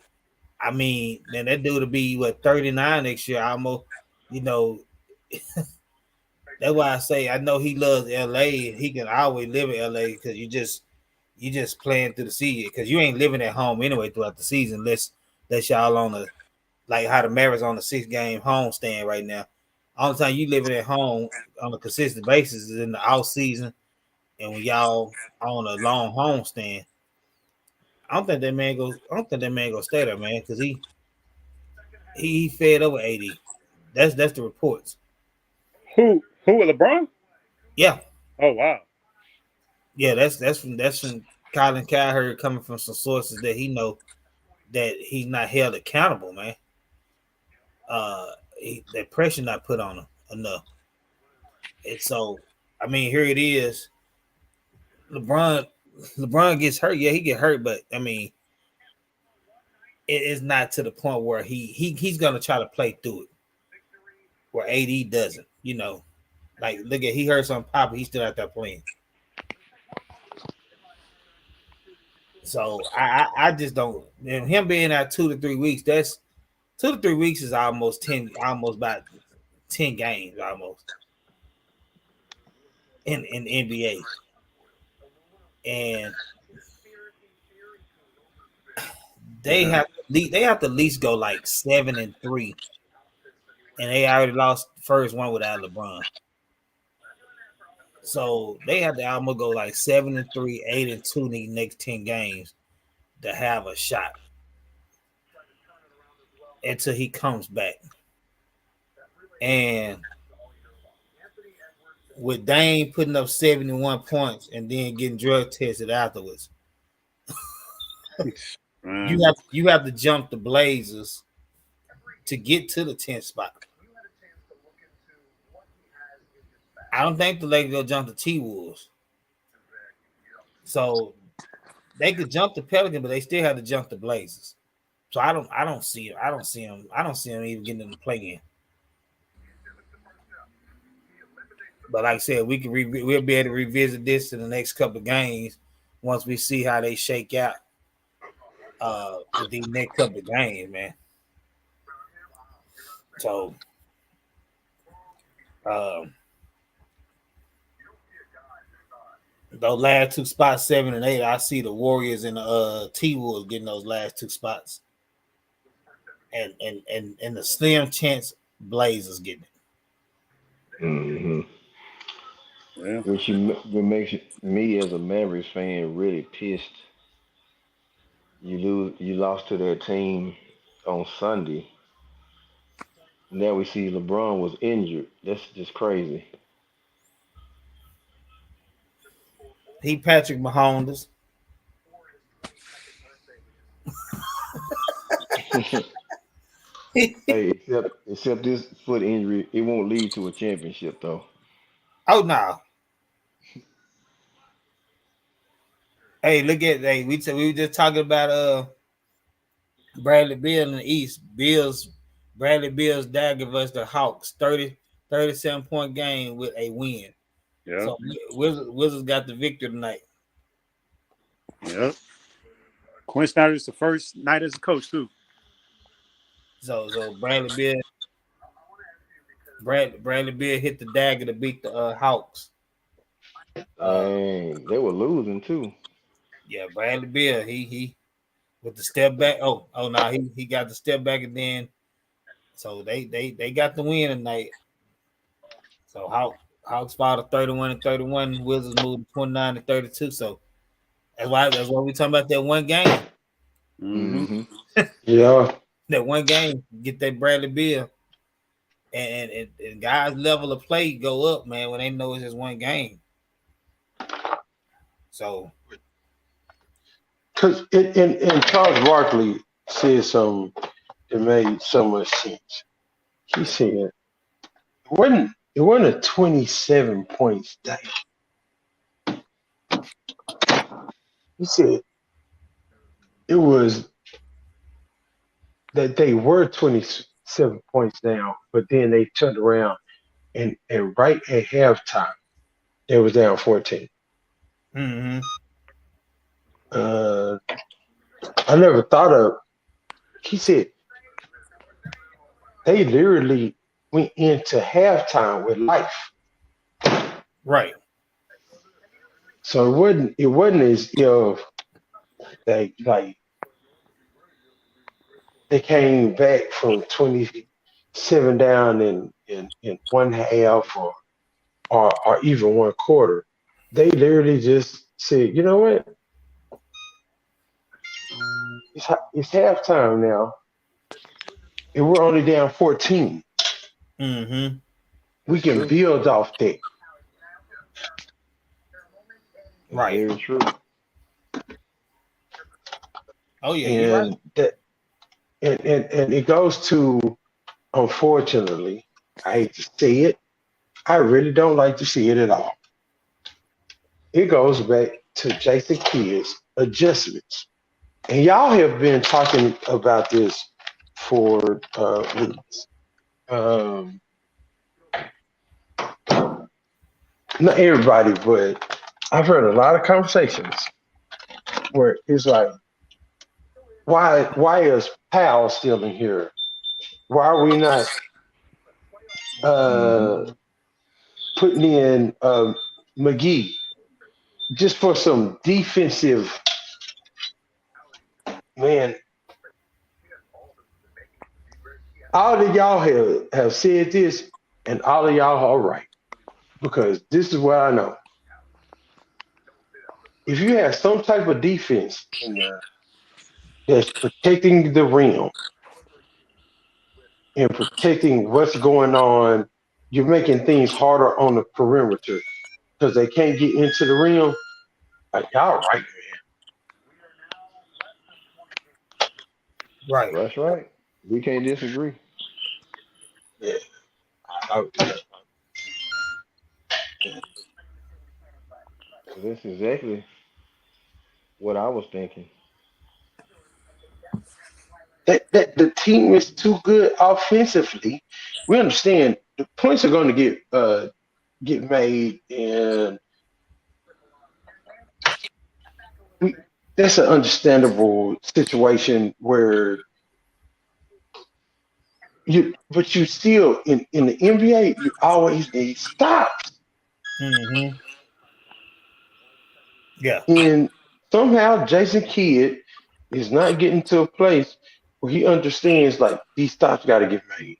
I mean, then that dude will be 39 next year, almost. You know, that's why I say I know he loves LA. He can always live in LA because you just playing through the season because you ain't living at home anyway throughout the season. Unless y'all on the like how the Mavericks on the 6-game home stand right now. All the time you living at home on a consistent basis is in the off season, and when y'all on a long home stand. I don't think that man goes stay there, man, because he fed over 80. That's the reports. Who with LeBron? Yeah, Oh wow. yeah. That's from Colin Cowherd coming from some sources that he know that he's not held accountable, man. That pressure not put on him enough. And so, I mean, here it is. LeBron gets hurt. Yeah, he get hurt, but I mean, it is not to the point where he's gonna try to play through it. Where AD doesn't, you know. Like, look at he heard something pop, he's still out there playing. So I just don't. Him being out 2 to 3 weeks. That's 2 to 3 weeks is almost about 10 games almost in the NBA, and they have to at least go like 7-3, and they already lost the first one without LeBron. So they have to almost go like 7-3, 8-2 in the next 10 games to have a shot until he comes back. And with Dame putting up 71 points and then getting drug tested afterwards, you have to jump the Blazers to get to the 10th spot. I don't think the Lakers will jump the T-Wolves. So they could jump the Pelicans, but they still have to jump the Blazers. So I don't see him even getting in the play-in. But like I said, we'll be able to revisit this in the next couple of games once we see how they shake out. with these next couple of games, man. So those last two spots, 7 and 8, I see the Warriors and the T-Wolves getting those last two spots. And the slim chance Blazers getting it. Mm-hmm. Yeah. Which makes me as a Mavericks fan really pissed. You lost to their team on Sunday. Now we see LeBron was injured. That's just crazy. He Patrick Mahomes. Hey, except this foot injury, it won't lead to a championship though. Oh no. Hey, look at we were just talking about Bradley Beal in the East. Bradley Beal's dad give us the Hawks 37-point game with a win. Yeah. So Wizards got the victory tonight. Yep. Quinn Snyder's the first night as a coach too. So Bradley Beal hit the dagger to beat the Hawks. Dang, they were losing too. Yeah, Bradley Beal, he with the step back. Oh no, he got the step back and then so they got the win tonight. So Hawks fought a 31-31. Wizards moved 29-32. So that's why we talking about that one game. Mm-hmm. Yeah. That one game, get that Bradley Beal. And guys' level of play go up, man, when they know it's just one game. So, Because and Charles Barkley said something that made so much sense. He said it wasn't a 27 points day. He said it was that they were 27 points down, but then they turned around and right at halftime they was down 14. mm-hmm. I never thought of. He said they literally went into halftime with life. Right. So it wasn't as if they came back from 27 down in one half or even one quarter. They literally just said, you know what? It's halftime now, and we're only down 14. Mm-hmm. We can True. build off that. Right. Very true. Oh yeah, you're right. And it goes to, unfortunately, I hate to say it, I really don't like to see it at all. It goes back to Jason Kidd's adjustments. And y'all have been talking about this for weeks. Not everybody, but I've heard a lot of conversations where it's like, why is Powell still in here? Why are we not putting in McGee just for some defensive, man? All of y'all have said this, and all of y'all are right, because this is what I know. If you have some type of defense in there that's protecting the rim and protecting what's going on, you're making things harder on the perimeter because they can't get into the rim. Like, y'all right, Right. That's right. We can't disagree. man. That's exactly what I was thinking. That the team is too good offensively. We understand the points are going to get made, and that's an understandable situation where but you still in the NBA, you always need stops. Mm-hmm. Yeah. And somehow Jason Kidd is not getting to a place where he understands like these stops got to get made.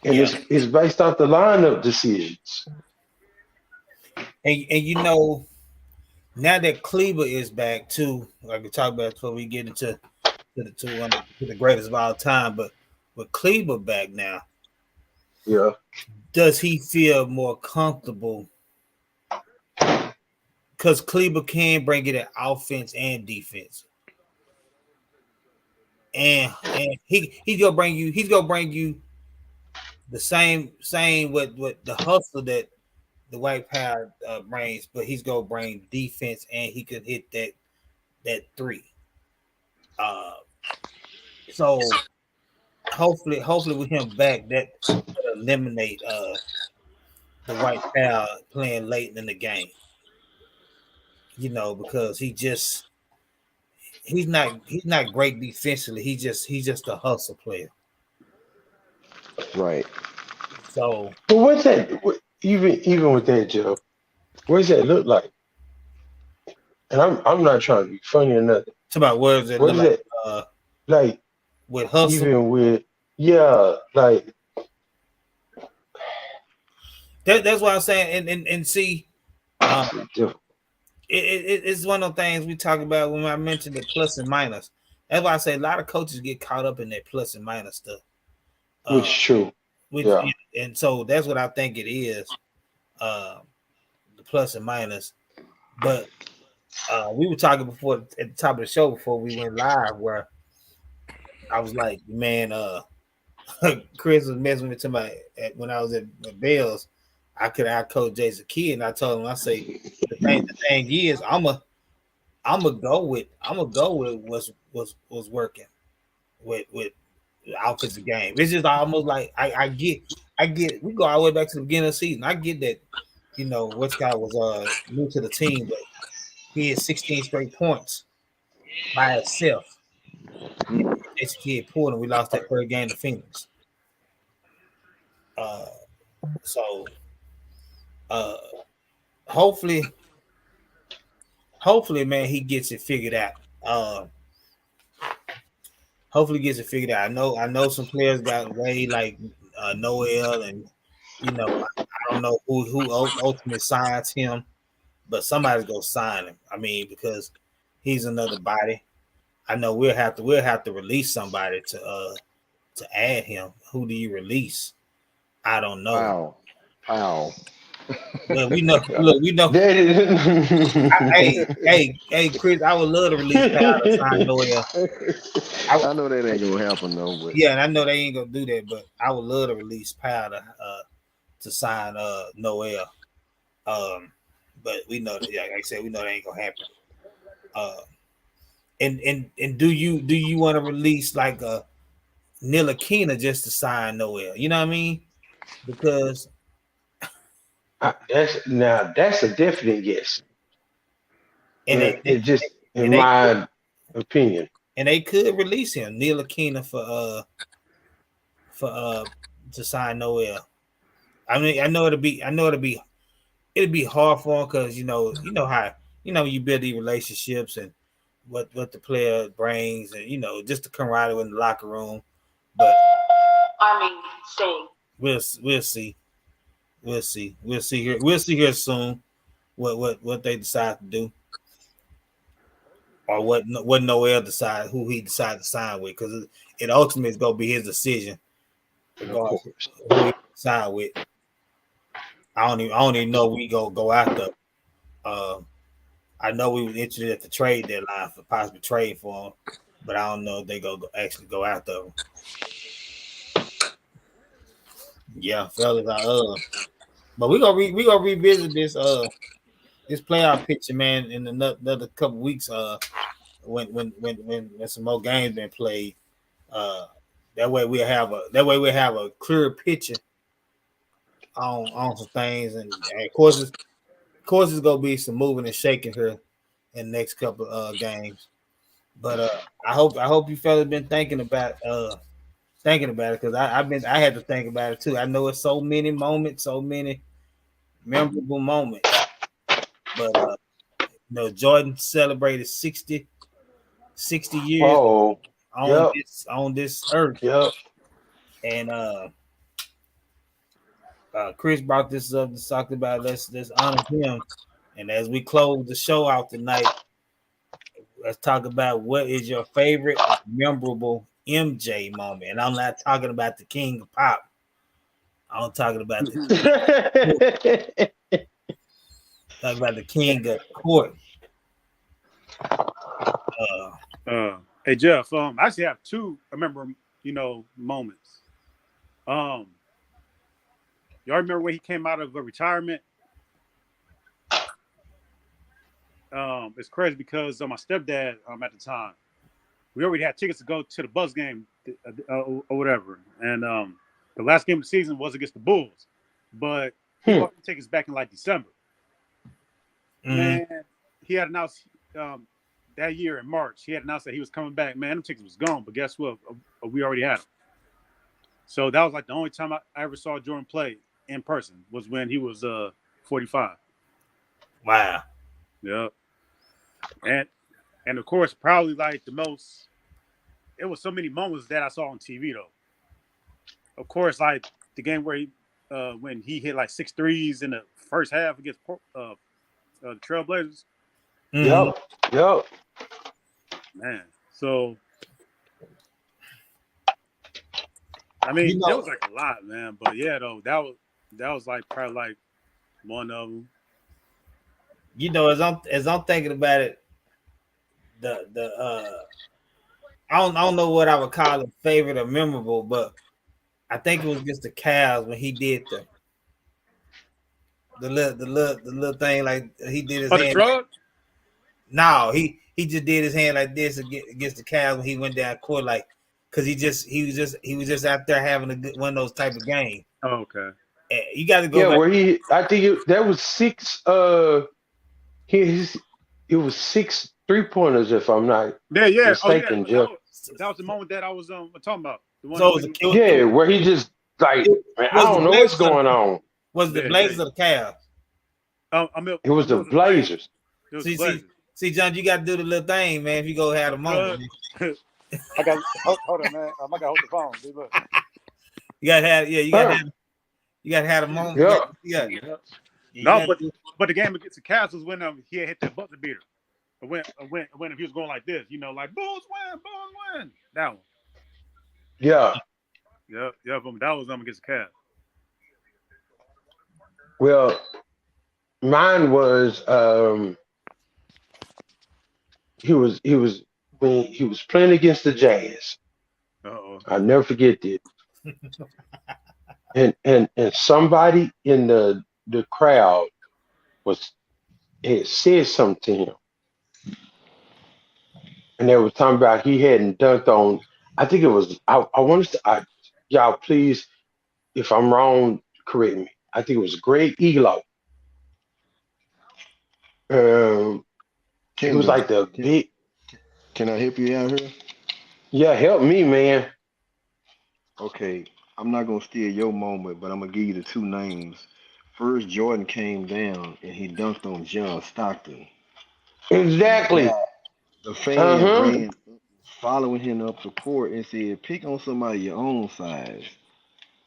And Yeah. it's based off the lineup decisions. And you know, now that Kleber is back too, like we talked about before we get into to the greatest of all time, but with Kleber back now, Yeah. does he feel more comfortable? Because Kleber can bring it at offense and defense. And he's gonna bring you the same with the hustle that the white power brings, but he's gonna bring defense and he could hit that three. Uh, so hopefully with him back, that eliminate the white power playing late in the game. You know, because he's not great defensively. He's just a hustle player. Right. So But what's that? Even with that, Joe, what does that look like? And I'm not trying to be funny or nothing. it's about words that What look is like it like? with hustle. Even with like That's what I'm saying. And see, um, different. it's one of the things we talk about when I mentioned the plus and minus. That's why I say a lot of coaches get caught up in that plus and minus stuff. Which is true. Which Yeah. and so that's what I think it is, the plus and minus. But we were talking before at the top of the show before we went live, where I was like, man, Chris was messing with somebody when I was at Bell's. I coach Jason Kidd, and I told him, I say, the thing is, I'm gonna go with what's working with the offensive game. It's just almost like I get we go all the way back to the beginning of the season. I get that, you know, West guy was new to the team, but he had 16 straight points by himself. Jason Kidd pulled, and we lost that third game to Phoenix. Uh, so uh, hopefully, man, he gets it figured out. Hopefully, gets it figured out. I know some players got way like Noel, and you know, I don't know who ultimately signs him, but somebody's gonna sign him. I mean, because he's another body. I know we'll have to release somebody to add him. Who do you release? I don't know. Wow. Wow. Well, we know. Look, we know. That is Hey, Chris, I would love to release Powell to sign Noel. I know that ain't gonna happen though, but Yeah, and I know they ain't gonna do that, but I would love to release Powell to sign Noel. But we know that, like I said, we know that ain't gonna happen. Uh, and do you want to release like a Nilakina just to sign Noel? You know what I mean? Because that's a definite yes. and It just in and they my opinion. and they could release him, Nilakina, for to sign Noel. I mean, I know it'd be hard for him because you know how you build these relationships and what the player brings, and just the camaraderie in the locker room. But I mean, staying. we'll see. We'll see here soon what they decide to do, or what Noel decide who he decide to sign with, because it ultimately is gonna be his decision, Of regardless course. of who he sign with. I don't even know we go after. I know we were interested at the trade deadline for possibly trade for him, but I don't know if they actually go after him. Yeah, fellas, but we gonna revisit this playoff picture, man, in another couple weeks. When some more games been played, that way we have a clearer picture on some things, and of course Of course, there's gonna be some moving and shaking here in the next couple games. But I hope you fellas been thinking about it because I had to think about it too. I know it's so many moments, so many memorable moments. But Jordan celebrated 60 years Oh, on yep, this earth. yep. And Chris brought this up to talk about let's honor him. And as we close the show out tonight, let's talk about what is your favorite memorable MJ moment. And I'm not talking about the King of Pop. I'm talking about the King of Court. Hey Jeff, I actually have two. I remember, moments. Y'all remember when he came out of retirement? It's crazy because my stepdad at the time, we already had tickets to go to the Bucks game or whatever, and the last game of the season was against the Bulls, but he bought the tickets back in like December. Man, he had announced that year in March. He had announced that he was coming back. Man, them tickets was gone, but guess what? We already had them. So that was like the only time I ever saw Jordan play in person was when he was 45. Wow. Yep. And of course, probably like the most. It was so many moments that I saw on TV though. Of course, like the game where he when he hit like 6 threes in the first half against the Trailblazers. Yep. Man, so I mean, there was like a lot, man. But yeah, though that was like probably like one of them. As I'm thinking about it, I don't know what I would call it favorite or memorable, but I think it was against the Cavs when he did the little thing like he did his hand. The drug? No, he just did his hand like this against the Cavs when he went down court, like because he was just out there having one of those type of games. Oh, okay. You got to go. Yeah, back. where I think that was 6. It was 6 3-pointers, if I'm not mistaken, Jeff. That was the moment that I was talking about. The one where he just like, man, I don't know what's going on. Was the Blazers or the Cavs? It was the Blazers. See, John, you got to do the little thing, man. If you go have a moment, I got hold on, man. I got to hold the phone. See, look. You got to have a moment. Yeah. No, but the game against the Cavs was when he had hit that buzzer beater. When if he was going like this, like Bulls win. That one. Yeah. Yeah. That was against the Cavs. Well, mine was he was when he was playing against the Jazz. Uh-oh. I'll never forget that. and somebody in the crowd had said something to him. And they were talking about he hadn't dunked on. I think it was. I want to. Y'all, please, if I'm wrong, correct me. I think it was Greg Elo. It was like the big. Can I help you out here? Yeah, help me, man. Okay, I'm not gonna steal your moment, but I'm gonna give you the two names. First, Jordan came down and he dunked on John Stockton. Exactly. The fan ran following him up the court and said, "Pick on somebody your own size."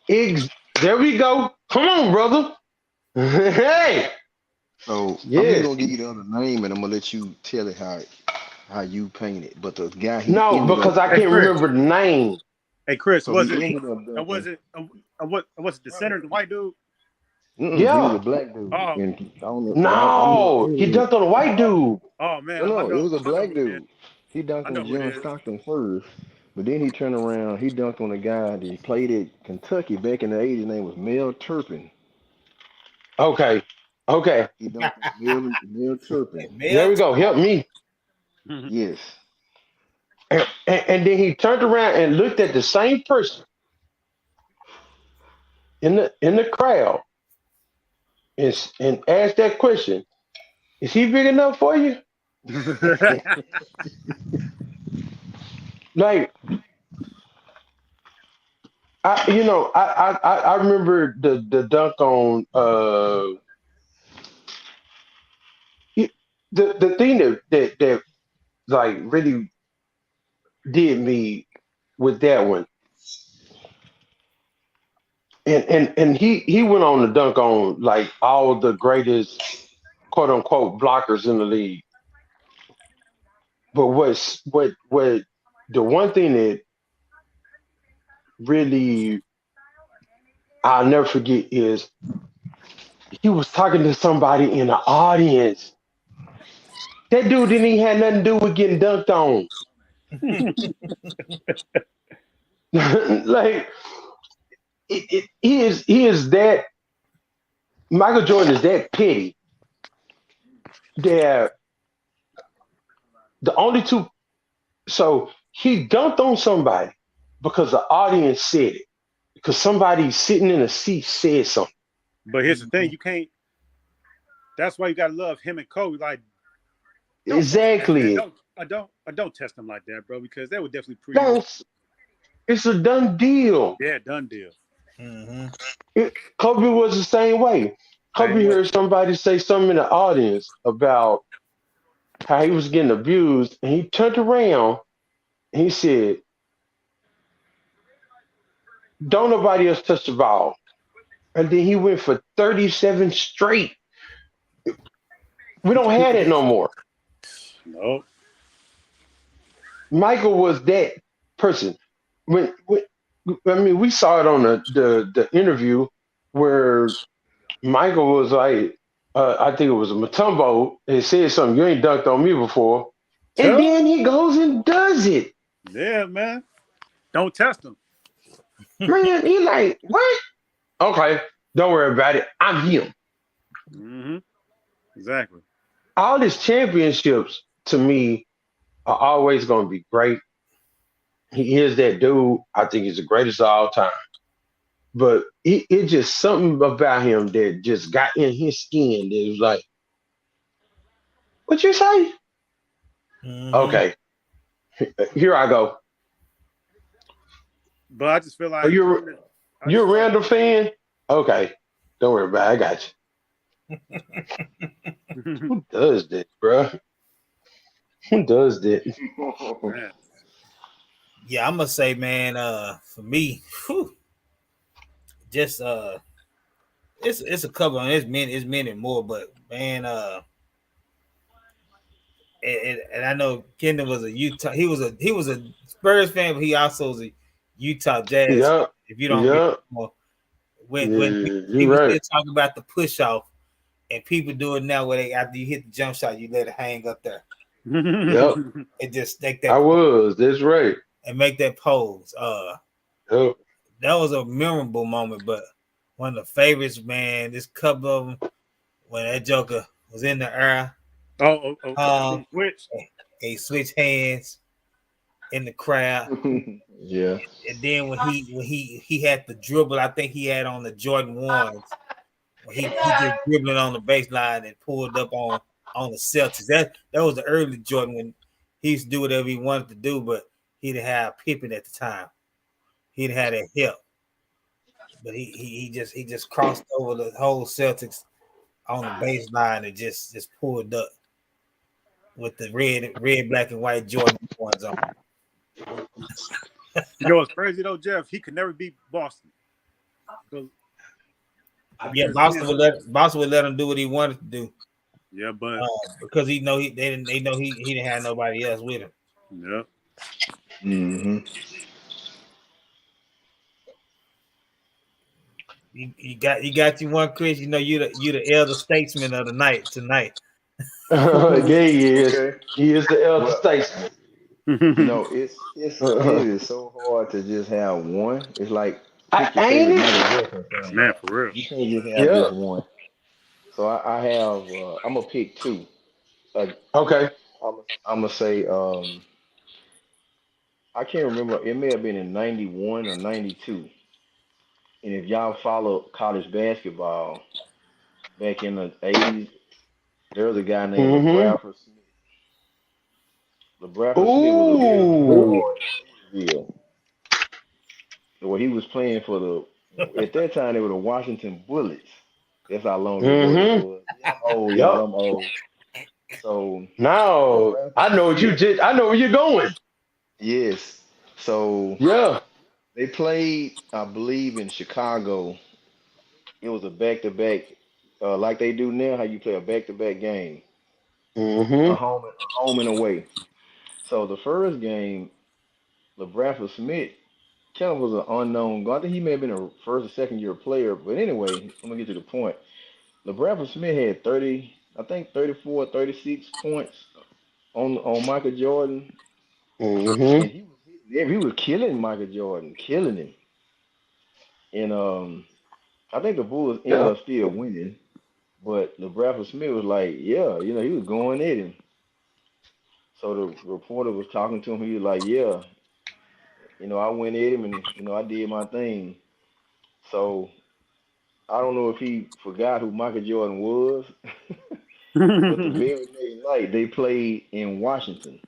There we go. Come on, brother. Hey. So I'm just gonna give you the other name, and I'm gonna let you tell it how you paint it. But the guy because I can't remember the name. Hey Chris, so was it the center, the white dude? Yeah, he was a black dude. Oh. He dunked on a white dude. Oh man, no, it was a black dude. He dunked on John Stockton first, but then he turned around. He dunked on a guy that played at Kentucky back in the '80s. His name was Mel Turpin. Okay. He dunked on Mel Turpin. There we go. Help me. Yes. And then he turned around and looked at the same person in the crowd and asked that question. Is he big enough for you? Like I remember the dunk on it- the thing that like really did me with that one, and he went on to dunk on like all the greatest quote unquote blockers in the league. But what the one thing that really I'll never forget is he was talking to somebody in the audience. That dude didn't even have nothing to do with getting dunked on. Like he is that Michael Jordan is that petty that the only two so he dunked on somebody because the audience said it. Because somebody sitting in a seat said something. But here's the thing: you can't. That's why you gotta love him and Kobe. Like, don't test him like that. Exactly. Don't test him like that, bro. Because that would definitely prove you wrong. Don't it's a done deal. Yeah, done deal. Mm-hmm. Kobe was the same way. Same Kobe way. heard somebody say something in the audience about how he was getting abused, and he turned around and he said, "Don't nobody else touch the ball." And then he went for 37 straight. We don't have that no more. No. Michael was that person. When I mean, we saw it on the interview where Michael was like, I think it was a Matumbo, and said something, you ain't dunked on me before. And Tell. then he goes and does it. Yeah, man. Don't test him. Man, he like, what? Okay, don't worry about it. I'm him. Mm-hmm. Exactly. All his championships to me are always going to be great. He is that dude. I think he's the greatest of all time. But it just something about him that just got in his skin that was like, what you say? Mm-hmm. Okay, here I go. But I just feel Are like you're a Randall fan? Okay, don't worry about it. I got you. Who does that, bro? Who does that? man. Yeah, I'm gonna say, man. For me, just it's a couple. It's many more, but man, and I know Kendall was a Utah. He was a Spurs fan, but he also was a Utah Jazz. Yep, If you don't remember, yep. when Yeah, you're people still right. talking about the push off, and people do it now where they after you hit the jump shot, you let it hang up there Yep, and just take I that was. That's right. and make that pose. Yep. That was a memorable moment, but one of the favorites, man. This couple of them when that Joker was in the air, He switched. he switched hands in the crowd. Yeah. And then when he had the dribble, I think he had on the Jordan ones. When he just dribbling on the baseline and pulled up on the Celtics. That was the early Jordan when he used to do whatever he wanted to do, but he didn't have Pippen at the time. He didn't have that help, but he just crossed over the whole Celtics on the baseline and just pulled up with the red, black, and white Jordan ones on. You know what's crazy though, Jeff? He could never beat Boston. Yeah, Boston would let him do what he wanted to do. Yeah, but Because they know he didn't have nobody else with him. yeah. Hmm. You got you one, Chris. You know you the elder statesman of the night tonight. Yeah, he is. Okay. He is the elder Well, statesman. it is so hard to just have one. It's like pick your Ain't favorite Michael it? Jordan fan. Man, for real. You can't just have Yeah. just one. So I have I'm gonna pick two. Uh, Okay. I'm gonna say I can't remember. It may have been in '91 or '92. And if y'all follow college basketball back in the '80s, There was a guy named Mm-hmm. LeBradford Smith. LeBradford Smith was a very good Ooh. guard in Louisville. Where he was playing for the at that time they were the Washington Bullets. That's how long ago it Mm-hmm. was. Yeah, I'm old, y'all. Yep. I'm old. So Now I LeBradford know what you Smith, did. I know where you're going. yes. So Yeah. they played, I believe, in Chicago. It was a back to back, like they do now. How you play a back to back game, Mm-hmm. a home and away. So the first game, LeBradford Smith kind of was an unknown guy. I think he may have been a first or second year player. But anyway, I'm gonna get to the point. LeBradford Smith had 30, I think 34, 36 points on Michael Jordan, Mm-hmm. and he was killing Michael Jordan, killing him. And I think the Bulls ended Yep. up still winning, but LeBradford Smith was like, yeah, he was going at him. So the reporter was talking to him. He was like, yeah, I went at him and I did my thing. So I don't know if he forgot who Michael Jordan was, but the very next night they played in Washington.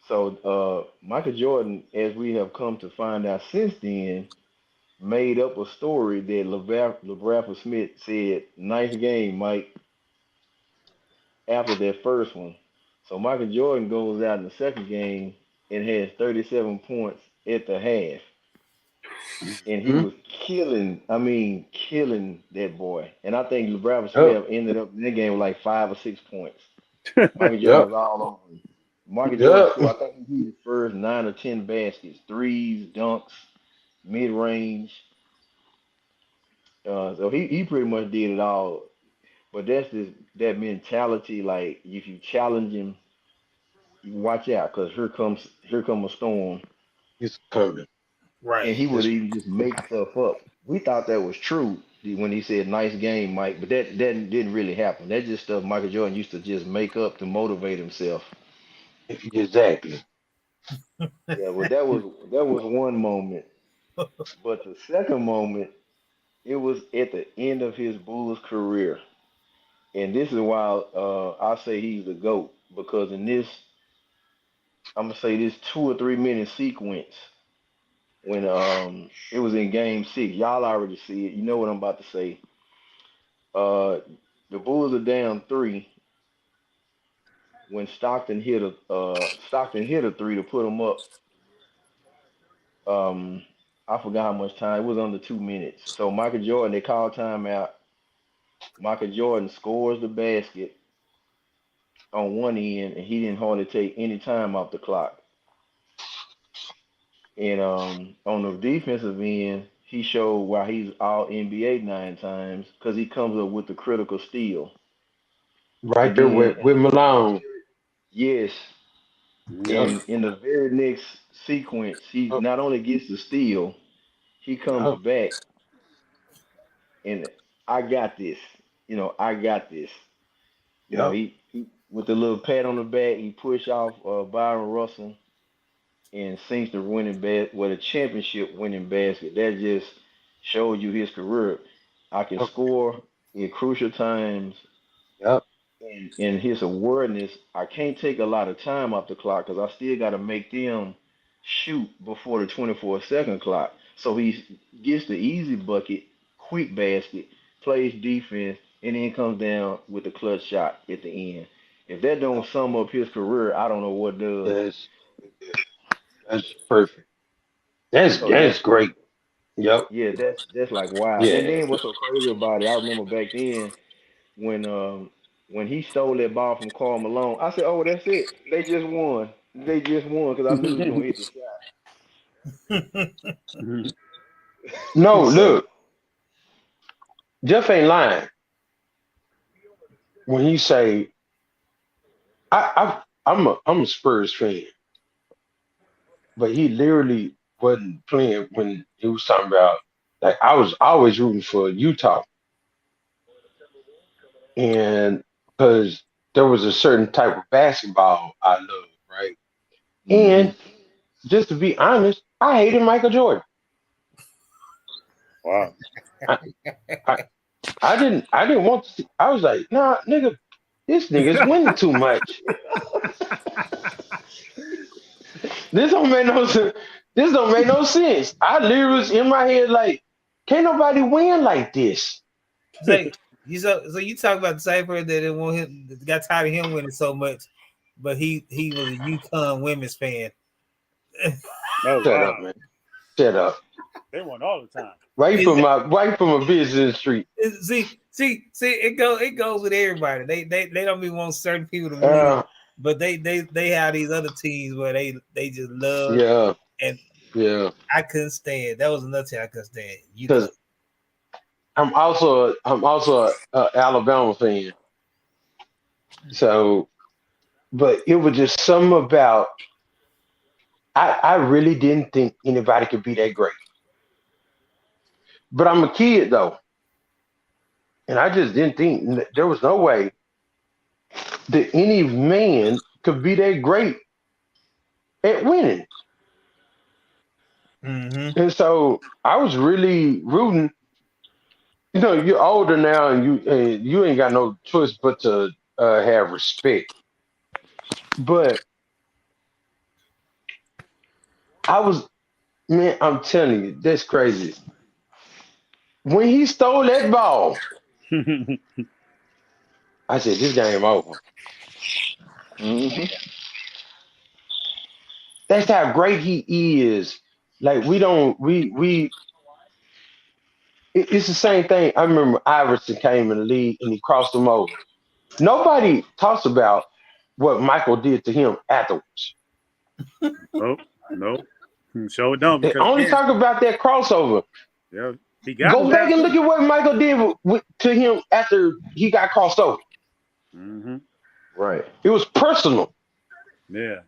So Michael Jordan, as we have come to find out since then, made up a story that LeBradford Smith said, "Nice game, Mike," after that first one. So Michael Jordan goes out in the second game and has 37 points at the half, and he Mm-hmm. was killing. I mean, killing that boy. And I think LeBradford Yep. Smith ended up in that game with like 5 or 6 points. Michael Jordan Yep. was all over him. Michael Jordan Yep. scored, I think he hit his first 9 or 10 baskets, threes, dunks, mid range. So he pretty much did it all. But that's just that mentality. Like if you challenge him, you watch out because here come a storm, It's coming. Right. and he would It's even just make stuff up. We thought that was true when he said "nice game, Mike," but that didn't really happen. That's just stuff Michael Jordan used to just make up to motivate himself. exactly. Yeah, well, that was one moment. But the second moment, it was at the end of his Bulls career. And this is why I say he's the GOAT. Because in this, I'm going to say this 2 or 3 minute sequence, when it was in game six, y'all already see it. You know what I'm about to say. Uh, the Bulls are down three when Stockton hit a three to put them up. Um, I forgot how much time. It was under 2 minutes. So Michael Jordan, they called timeout. Michael Jordan scores the basket on one end, and he didn't hardly take any time off the clock. And on the defensive end, he showed why he's all NBA 9 times because he comes up with the critical steal. Right And there then with Malone. yes, Yep. in the very next sequence, he Yep. not only gets the steal, he comes Yep. back and I got this. I got this. Yep. He with the little pat on the back, he pushed off Byron Russell and sinks the the championship winning basket. That just shows you his career. I can Yep. score in crucial times, Yep. and his awareness. I can't take a lot of time off the clock because I still got to make them shoot before the 24-second clock. So he gets the easy bucket, quick basket, plays defense, and then comes down with the clutch shot at the end. If that don't sum up his career, I don't know what does. That's that's perfect. That's So that's that's great. Yep. Yeah, that's like wow. And Yeah. then what's so crazy about it? I remember back then when he stole that ball from Karl Malone. I said, "Oh, that's it. They just won. They just won," because I knew he was gonna hit the No, shot. So look, Jeff ain't lying when he say I'm a Spurs fan, but he literally wasn't playing when he was talking about like I was always rooting for Utah, and because there was a certain type of basketball I love, right? hmm And just to be honest, I hated Michael Jordan. Wow. I, I, I didn't want to see. I was like, nah, nigga, this nigga's winning too much. This don't make no sense. This don't make no sense. I literally was in my head like, can't nobody win like this. Say, so you talk about the same person that didn't want him, that got tired of him winning so much, but he was a UConn women's fan. Oh, Shut wow. up, man. Shut up. They won all the time. Right from a business street. See, it goes with everybody. They don't even want certain people to win, but they have these other teams where they just love. Yeah. And yeah, I couldn't stand. That was another thing I couldn't stand. Because I'm also a Alabama fan. So, but it was just something about. I really didn't think anybody could be that great. But I'm a kid though, and I just didn't think there was no way that any man could be that great at winning. Mm-hmm. And so I was really rooting. You know, you're older now, and you ain't got no choice but to have respect. But man, I'm telling you, that's crazy. When he stole that ball, I said, this game over. Mm-hmm. That's how great he is. Like it's the same thing. I remember Iverson came in the league and he crossed him over. Nobody talks about what Michael did to him afterwards. Nope. Show it don't They because only talk about that crossover. yeah, he got Go back and look at what Michael did to him after he got crossed over. Mm-hmm. Right. It was personal. Yeah.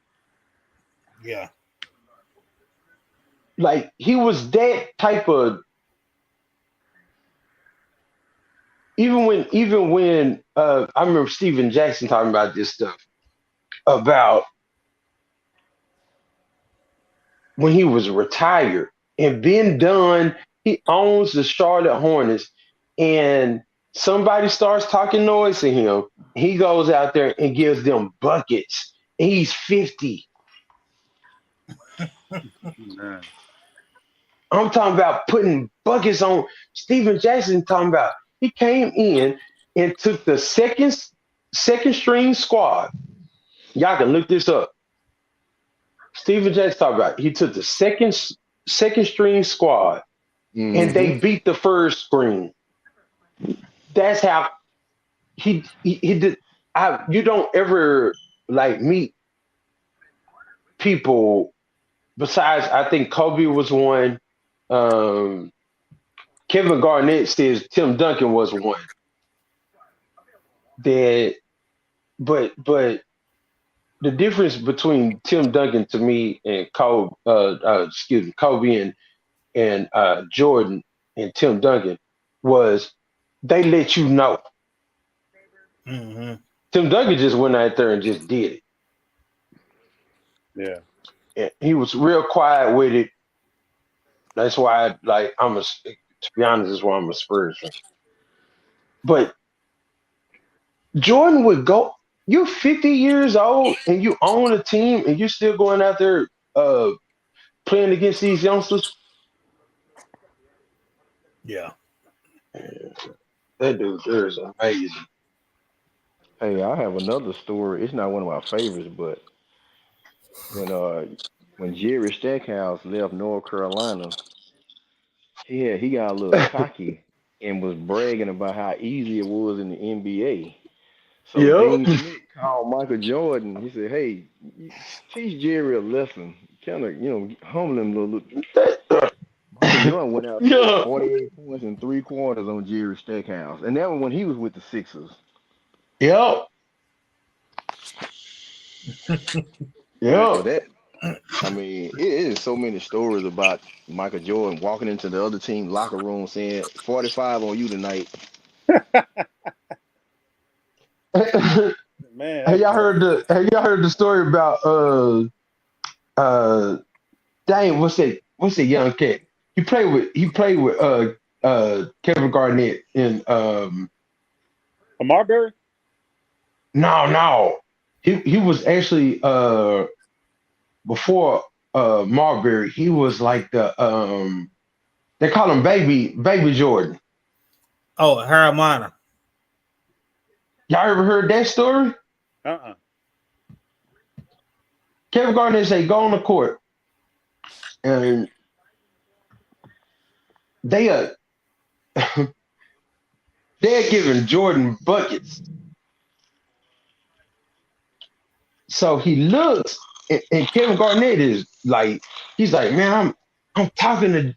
Yeah. Like he was that type of. Even when I remember Steven Jackson talking about this stuff about when he was retired and been done. He owns the Charlotte Hornets, and somebody starts talking noise to him. He goes out there and gives them buckets. And he's 50. Man. I'm talking about putting buckets on. Steven Jackson talking about he came in and took the second string squad. Y'all can look this up. Steven Jackson talking about he took the second string squad and they beat the first string. That's how he did. You don't ever like meet people besides I think Kobe was one. Kevin Garnett says Tim Duncan was one. But the difference between Tim Duncan to me and Kobe and Jordan and Tim Duncan was they let you know. Mm-hmm. Tim Duncan just went out there and just did it. Yeah. And he was real quiet with it. That's why, to be honest, that's why I'm a Spurs fan. But Jordan would go. You're 50 years old and you own a team and you're still going out there playing against these youngsters. Yeah. That dude there is amazing. Hey, I have another story. It's not one of my favorites, but when Jerry Stackhouse left North Carolina, he got a little cocky and was bragging about how easy it was in the NBA. So Yep. Dean Smith called Michael Jordan. He said, "Hey, teach Jerry a lesson. Kind of, humble him a little." Michael Jordan went out there with 48 points and 3/4 on Jerry Stackhouse, and that was when he was with the Sixers. Yep. Yeah. So that, I mean, it is so many stories about Michael Jordan walking into the other team locker room saying 45 on you tonight. Man, Have y'all heard the story about dang, what's that young cat? He played with Kevin Garnett and Marbury? no. He was actually before Marbury, he was like the they call him baby Jordan. Oh, Haramana. Y'all ever heard that story? Kevin Garnett say go on the court, and they they're giving Jordan buckets. So he looks, and Kevin Garnett is like, he's like, man, I'm talking to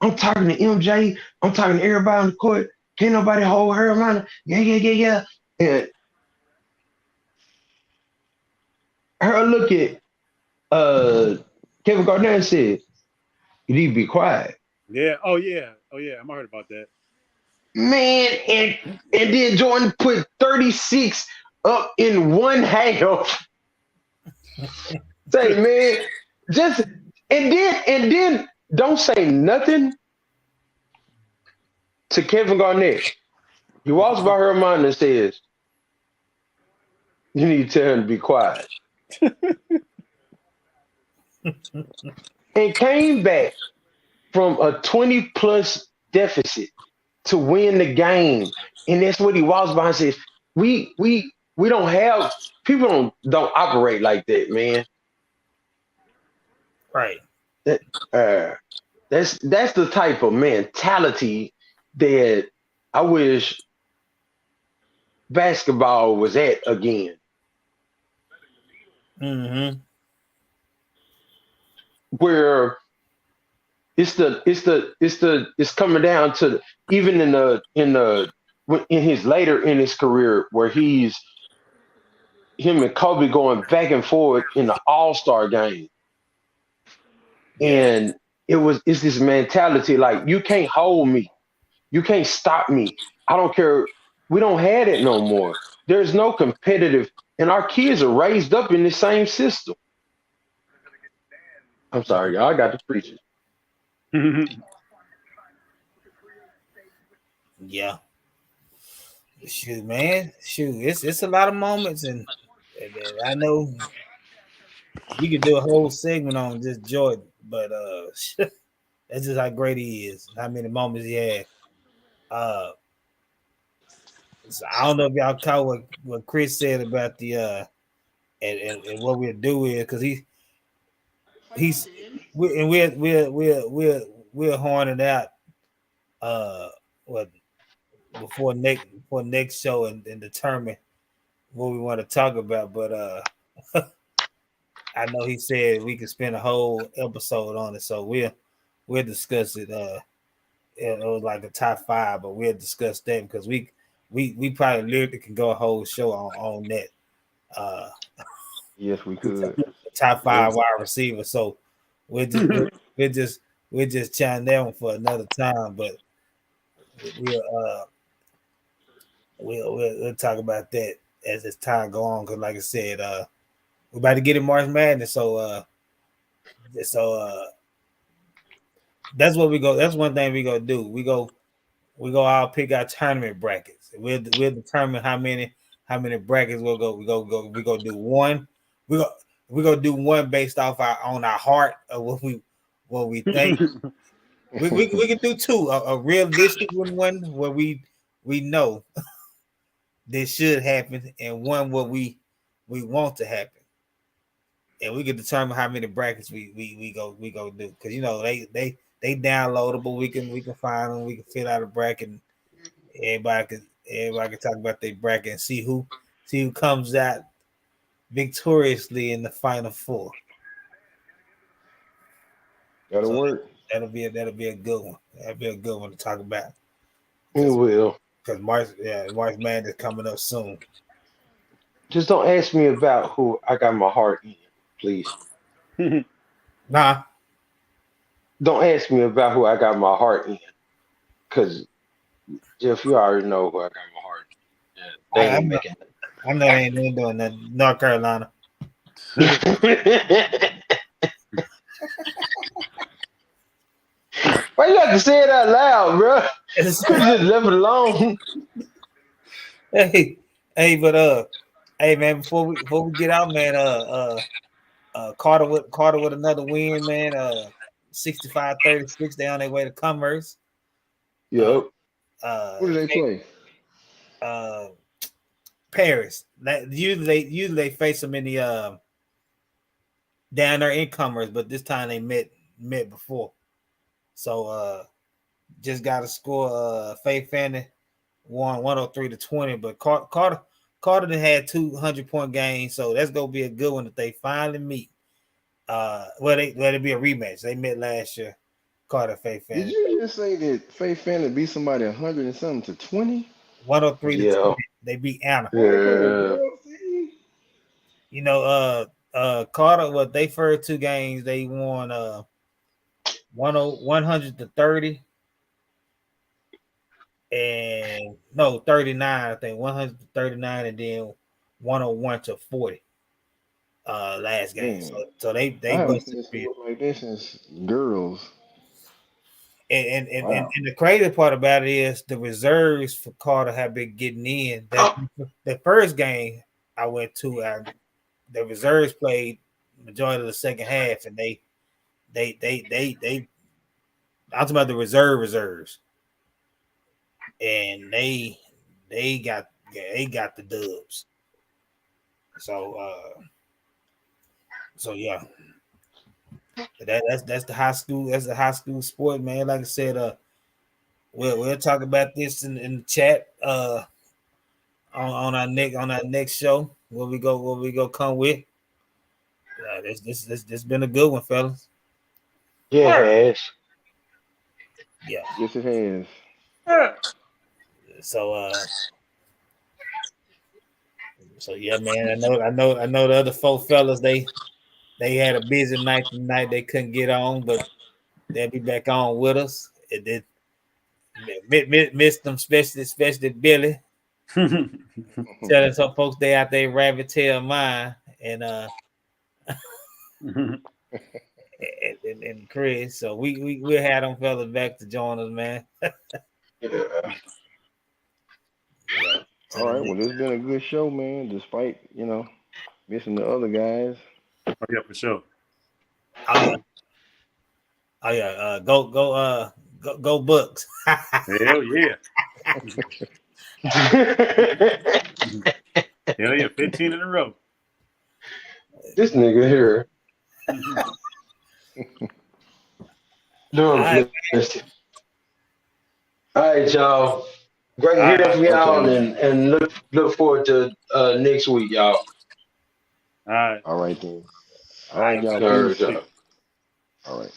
MJ, I'm talking to everybody on the court. Can't nobody hold her around. Yeah. And her look at Kevin Garnett and said, you need to be quiet. Yeah. Oh yeah. I heard about that. Man, and then Jordan put 36 up in one half. Say, man, just and then don't say nothing to Kevin Garnett. He walks by her mind and says, you need to tell him to be quiet. And came back from a 20+ deficit to win the game. And that's what he walks by and says, we don't have, people don't operate like that, man. Right. That's the type of mentality that I wish basketball was at again. Mm-hmm. Where it's coming down to even in his later in his career where him and Kobe going back and forth in the All-Star game. And it's this mentality like, you can't hold me. You can't stop me. I don't care. We don't have it no more. There's no competitive, and our kids are raised up in the same system. I'm sorry, y'all. I got to preach it. Yeah. Shoot, man. Shoot, it's a lot of moments, and I know we could do a whole segment on just Jordan, but that's just how great he is, how many moments he had. So I don't know if y'all caught what Chris said about the and what we'll do is because we're horning out what before next show and determine what we want to talk about. But I know he said we could spend a whole episode on it, so we'll discuss it. It was like a top 5, but we'll discuss that because we probably literally can go a whole show on that. Yes, we could. Top 5 wide receivers. So we're just chatting that one for another time, but we'll talk about that as time go on. Because like I said, we're about to get in March Madness, so that's what we go. That's one thing we gonna do. We go all pick our tournament brackets. We'll determine how many brackets we'll go. We go do one. We go do one based off on our heart of what we think. we can do 2. A realistic one where we know this should happen, and one where we want to happen. And we can determine how many brackets we go do, because they downloadable. We can find them. We can fill out a bracket. And everybody can talk about their bracket and see who comes out victoriously in the final 4. That'll work. That'll be a good one. That'll be a good one to talk about. It will. Because March Madness is coming up soon. Just don't ask me about who I got my heart in, please. Nah. Don't ask me about who I got my heart in, because Jeff, you already know who I got my heart in. I know they ain't doing nothing. North Carolina. Why you have to say it out loud, bro? Could just left it alone. hey, but hey man, before we get out, man, Carter with another win, man. 65-36. They on their way to Commerce. Yep. Who do they play? Paris. That usually they face them in the down there in Commerce, but this time they met before. So just got a score. Faith Fanny won 103-20, but Carter had 200-point games, so that's gonna be a good one if they finally meet. Well, it'll be a rematch. They met last year. Carter Faith Fanny. Did you just say that Faith Fanny beat somebody 100 and something to 20? 103-20. Yeah. They beat Anna. Yeah. You know, Carter, what they first two games they won 100-30 and no 39, I think 100-39 and then 101-40 last game. Man, So they I haven't busted seen this it. look like this since girls. And Wow. the crazy part about it is the reserves for Carter have been getting in. That the first game I went to, the reserves played majority of the second half, and they I'm talking about the reserves, and they got the dubs. So yeah, that's the high school. That's the high school sport, man. Like I said, we'll talk about this in the chat on our next show. What we go come with. This been a good one, fellas. Yes. Yeah. Yes, it has. So yeah, man. I know the other four fellas they had a busy night tonight. They couldn't get on, but they'll be back on with us. It did miss them, especially Billy. Telling some folks they out there rabbit tail mine and and Chris. So we'll have them fellas back to join us, man. Yeah. All right. Well, it's been a good show, man. Despite missing the other guys. Oh, yeah, for sure. Oh yeah. Go Bucks. Hell yeah. Hell yeah, 15 in a row. This nigga here. Doing blessed. All right, y'all. Great to hear from y'all, and look forward to next week, y'all. All right. All right then. All right, y'all. Sure, Peace. All right.